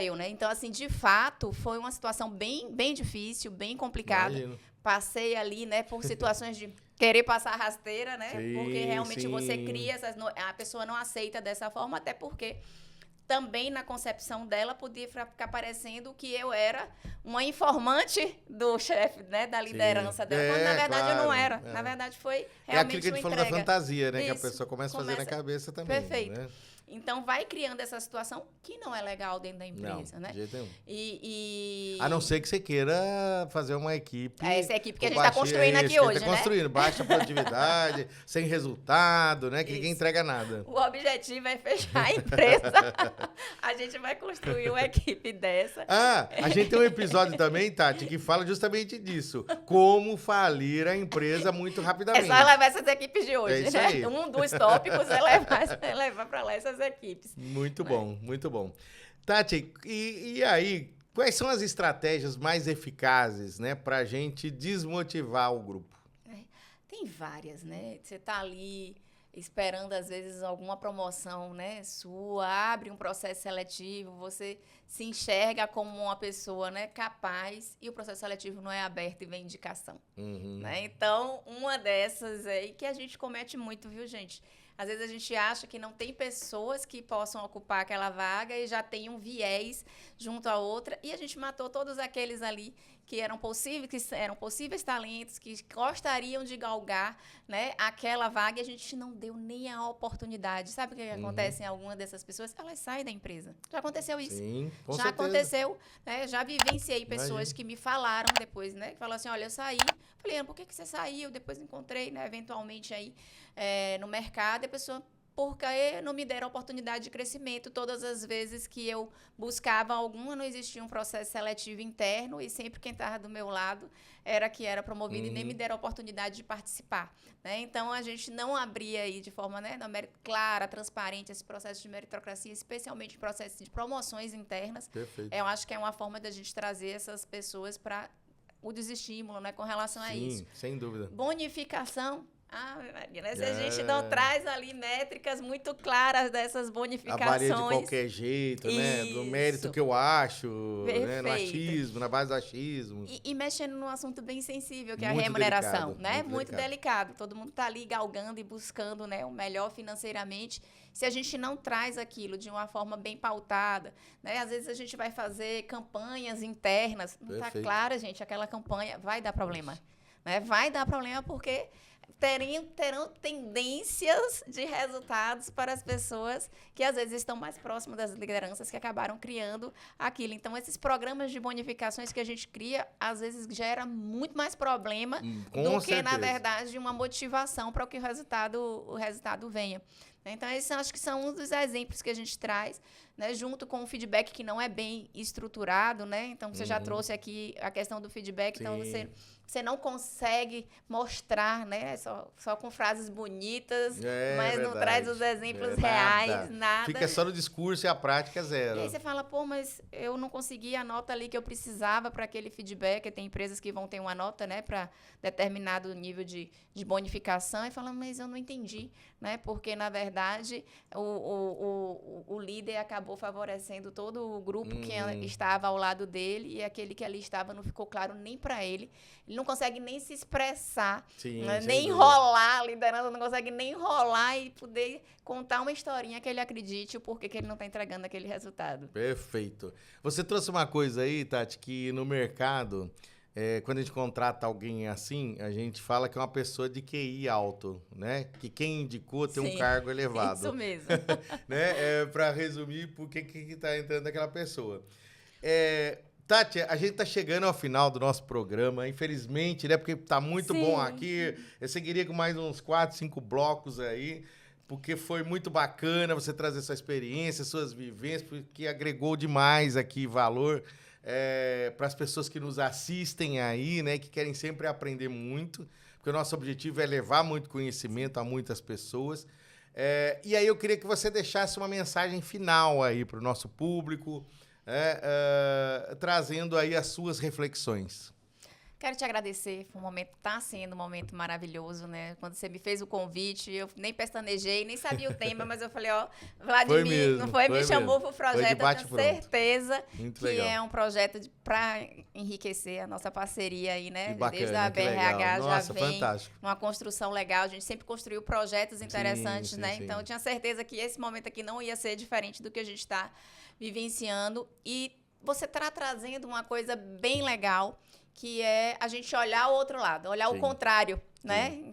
eu, né? Então, assim, de fato, foi uma situação bem, bem difícil, bem complicada. Imagino. Passei ali, né, por situações de querer passar rasteira, né? Sim, Porque realmente você sim. cria a pessoa não aceita dessa forma, até porque também na concepção dela podia ficar parecendo que eu era uma informante do chefe, né, da liderança dela, quando na verdade eu não claro, era. é. Na verdade foi É realmente aquilo que a gente uma falou da entrega. fantasia, né? Que a Isso. pessoa começa a fazer na cabeça também. Perfeito. Né? Então vai criando essa situação que não é legal dentro da empresa, Não, né? de jeito nenhum. E A não ser que você queira fazer uma equipe... essa equipe que a com gente está baixa- construindo isso, aqui que a gente hoje, tá né? construindo, baixa produtividade, sem resultado, né? Que ninguém Isso. entrega nada. O objetivo é fechar a empresa. A gente vai construir uma equipe dessa. Ah, a gente tem um episódio também, Tati, que fala justamente disso. Como falir a empresa muito É rapidamente. só levar essas equipes de hoje, É isso né? aí. Um dos tópicos é levar para lá essas equipes. Muito bom, muito bom. Tati, e aí, quais são as estratégias mais eficazes, né, pra gente desmotivar o grupo? Tem várias, né? Você tá ali esperando, às vezes, alguma promoção, né, sua, abre um processo seletivo, você se enxerga como uma pessoa, né, capaz, e o processo seletivo não é aberto e vem indicação. Né? Então, uma dessas aí que a gente comete muito, viu, gente? Às vezes a gente acha que não tem pessoas que possam ocupar aquela vaga e já tem um viés junto à outra, e a gente matou todos aqueles ali que eram possíveis talentos, que gostariam de galgar, né, aquela vaga, e a gente não deu nem a oportunidade. Sabe o que acontece em alguma dessas pessoas? Elas saem da empresa. Já aconteceu isso. Sim, com Já certeza. aconteceu, né? Já vivenciei pessoas que me falaram depois, né? Que falaram assim, olha, eu saí. Falei, Ana, por que você saiu? Depois encontrei, né, eventualmente aí no mercado, e a pessoa, porque não me deram oportunidade de crescimento. Todas as vezes que eu buscava alguma, não existia um processo seletivo interno, e sempre quem estava do meu lado era que era promovido, e nem me deram a oportunidade de participar. Né? Então, a gente não abria aí de forma, né, clara, transparente, esse processo de meritocracia, especialmente em processos de promoções internas. Perfeito. Eu acho que é uma forma da gente trazer essas pessoas para o desestímulo, né, com relação a isso. Sim, sem dúvida. Bonificação. Maria, né? Se a gente não traz ali métricas muito claras dessas bonificações. Avalia de qualquer jeito, né? Do mérito que eu acho, né? No achismo, na base do achismo. E mexendo num assunto bem sensível, que é a Muito remuneração, delicado, né? muito Delicado. Todo mundo está ali galgando e buscando, né, o melhor financeiramente. Se a gente não traz aquilo de uma forma bem pautada, né? Às vezes a gente vai fazer campanhas internas, não está clara, gente, aquela campanha vai dar problema. Né? Vai dar problema porque terão tendências de resultados para as pessoas que às vezes estão mais próximas das lideranças que acabaram criando aquilo. Então, esses programas de bonificações que a gente cria, às vezes gera muito mais problema do que, na verdade, uma motivação para que o resultado venha. Então, esses acho que são um dos exemplos que a gente traz, né, junto com o feedback que não é bem estruturado, né? Então, você já trouxe aqui a questão do feedback, então você não consegue mostrar, né, só com frases bonitas, mas não traz os exemplos reais, nada. Fica só no discurso e a prática é zero. E aí você fala, pô, mas eu não consegui a nota ali que eu precisava para aquele feedback. Tem empresas que vão ter uma nota, né, para determinado nível de bonificação, e fala, mas eu não entendi, né, porque, na verdade, o líder acabou favorecendo todo o grupo que estava ao lado dele, e aquele que ali estava não ficou claro nem para ele. Ele não consegue nem se expressar, né? Nem enrolar, a liderança não consegue nem enrolar e poder contar uma historinha que ele acredite o porquê que ele não está entregando aquele resultado. Perfeito. Você trouxe uma coisa aí, Tati, que no mercado, quando a gente contrata alguém assim, a gente fala que é uma pessoa de QI alto, né? Que quem indicou tem um cargo elevado. Isso mesmo. Né? Para resumir, por que está entrando aquela pessoa. Tati, a gente tá chegando ao final do nosso programa, infelizmente, né? Porque tá muito bom aqui. Eu seguiria com mais uns 4, 5 blocos aí, porque foi muito bacana você trazer sua experiência, suas vivências, porque agregou demais aqui valor para as pessoas que nos assistem aí, né? Que querem sempre aprender muito, porque o nosso objetivo é levar muito conhecimento a muitas pessoas. E aí eu queria que você deixasse uma mensagem final aí para o nosso público, trazendo aí as suas reflexões. Quero te agradecer, está sendo um momento maravilhoso, né? Quando você me fez o convite, eu nem pestanejei, nem sabia o tema, mas eu falei, Vladimir, me chamou para o projeto, eu tenho certeza que é um projeto para enriquecer a nossa parceria aí, né? Bacana, desde a BRH Nossa, já vem fantástico. Uma construção legal, a gente sempre construiu projetos interessantes, né? Sim. Então, eu tinha certeza que esse momento aqui não ia ser diferente do que a gente está vivenciando, e você está trazendo uma coisa bem legal, que é a gente olhar o outro lado, olhar o contrário, né?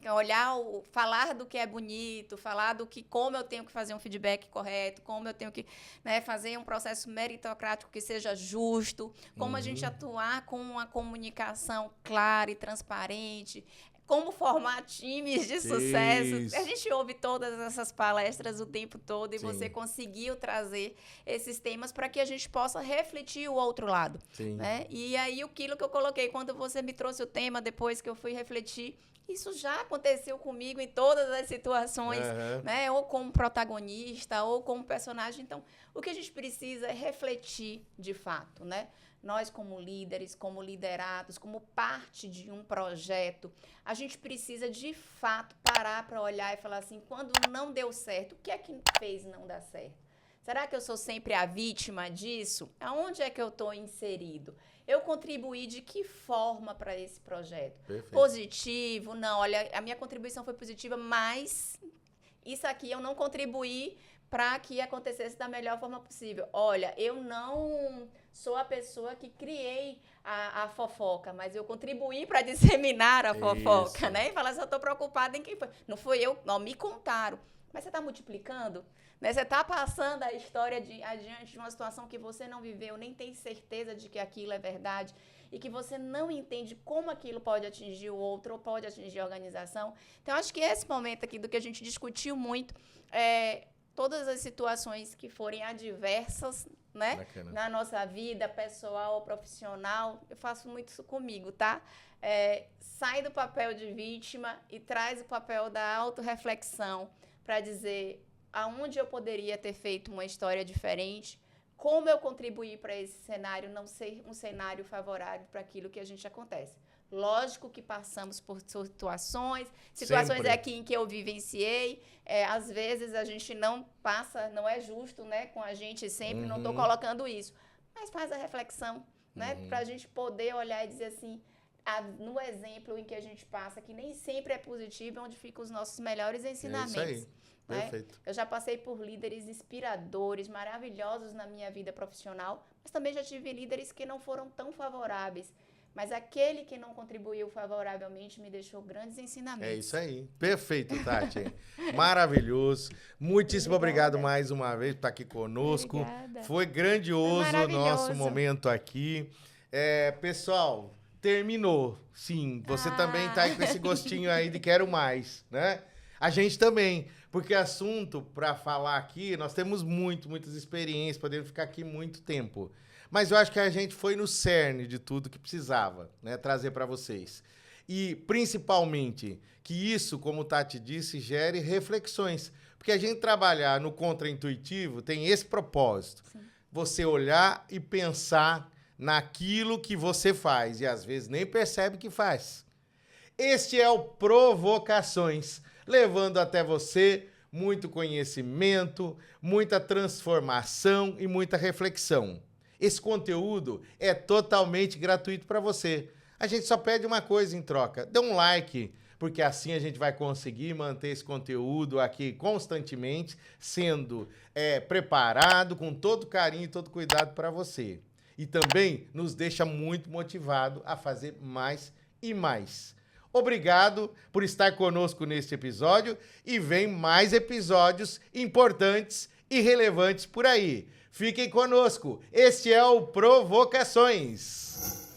Falar do que é bonito, falar como eu tenho que fazer um feedback correto, como eu tenho que, né, fazer um processo meritocrático que seja justo, como a gente atuar com uma comunicação clara e transparente, como formar times de sucesso. A gente ouve todas essas palestras o tempo todo, e você conseguiu trazer esses temas para que a gente possa refletir o outro lado. Né? E aí, aquilo que eu coloquei, quando você me trouxe o tema, depois que eu fui refletir, isso já aconteceu comigo em todas as situações, né? Ou como protagonista, ou como personagem. Então, o que a gente precisa é refletir de fato, né? Nós, como líderes, como liderados, como parte de um projeto, a gente precisa, de fato, parar para olhar e falar assim, quando não deu certo, o que é que fez não dar certo? Será que eu sou sempre a vítima disso? Aonde é que eu estou inserido? Eu contribuí de que forma para esse projeto? Perfeito. Positivo? Não, olha, a minha contribuição foi positiva, mas isso aqui eu não contribuí para que acontecesse da melhor forma possível. Olha, eu não sou a pessoa que criei a fofoca, mas eu contribuí para disseminar a fofoca, Isso. né? E falar assim, eu estou preocupada em quem foi. Não foi eu, não, me contaram. Mas você está multiplicando? Né? Você está passando a história adiante de uma situação que você não viveu, nem tem certeza de que aquilo é verdade e que você não entende como aquilo pode atingir o outro ou pode atingir a organização. Então, acho que esse momento aqui do que a gente discutiu muito todas as situações que forem adversas, né, Bacana. na nossa vida pessoal ou profissional, eu faço muito isso comigo, tá? Sai do papel de vítima e traz o papel da autorreflexão para dizer aonde eu poderia ter feito uma história diferente, como eu contribuí para esse cenário não ser um cenário favorável para aquilo que a gente acontece. Lógico que passamos por situações Sempre. aqui em que eu vivenciei, às vezes a gente não passa, não é justo, né, com a gente sempre, não estou colocando isso, mas faz a reflexão, né, para a gente poder olhar e dizer assim, no exemplo em que a gente passa, que nem sempre é positivo, é onde ficam os nossos melhores ensinamentos. É isso aí, né? perfeito. Eu já passei por líderes inspiradores, maravilhosos na minha vida profissional, mas também já tive líderes que não foram tão favoráveis. Mas aquele que não contribuiu favoravelmente me deixou grandes ensinamentos. É isso aí. Perfeito, Tati. Maravilhoso. Muitíssimo obrigado mais uma vez por estar aqui conosco. Obrigada. Foi grandioso Foi o nosso maravilhoso. momento aqui. Pessoal, terminou. Sim, você também está aí com esse gostinho aí de quero mais, né? A gente também, porque assunto para falar aqui, nós temos muitas experiências, podemos ficar aqui muito tempo. Mas eu acho que a gente foi no cerne de tudo que precisava, né, trazer para vocês. E, principalmente, que isso, como o Tati disse, gere reflexões. Porque a gente trabalhar no contraintuitivo tem esse propósito. Sim. Você olhar e pensar naquilo que você faz. E, às vezes, nem percebe que faz. Este é o Provocações, levando até você muito conhecimento, muita transformação e muita reflexão. Esse conteúdo é totalmente gratuito para você. A gente só pede uma coisa em troca. Dê um like, porque assim a gente vai conseguir manter esse conteúdo aqui constantemente, sendo preparado com todo carinho e todo cuidado para você. E também nos deixa muito motivado a fazer mais e mais. Obrigado por estar conosco neste episódio e vem mais episódios importantes e relevantes por aí. Fiquem conosco. Este é o Provocações.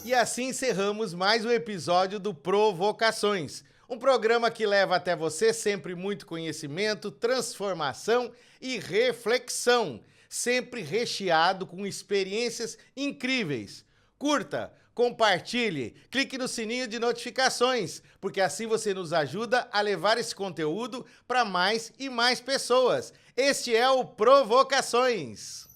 E assim encerramos mais um episódio do Provocações. Um programa que leva até você sempre muito conhecimento, transformação e reflexão. Sempre recheado com experiências incríveis. Curta, compartilhe, clique no sininho de notificações, porque assim você nos ajuda a levar esse conteúdo para mais e mais pessoas. Este é o Provocações.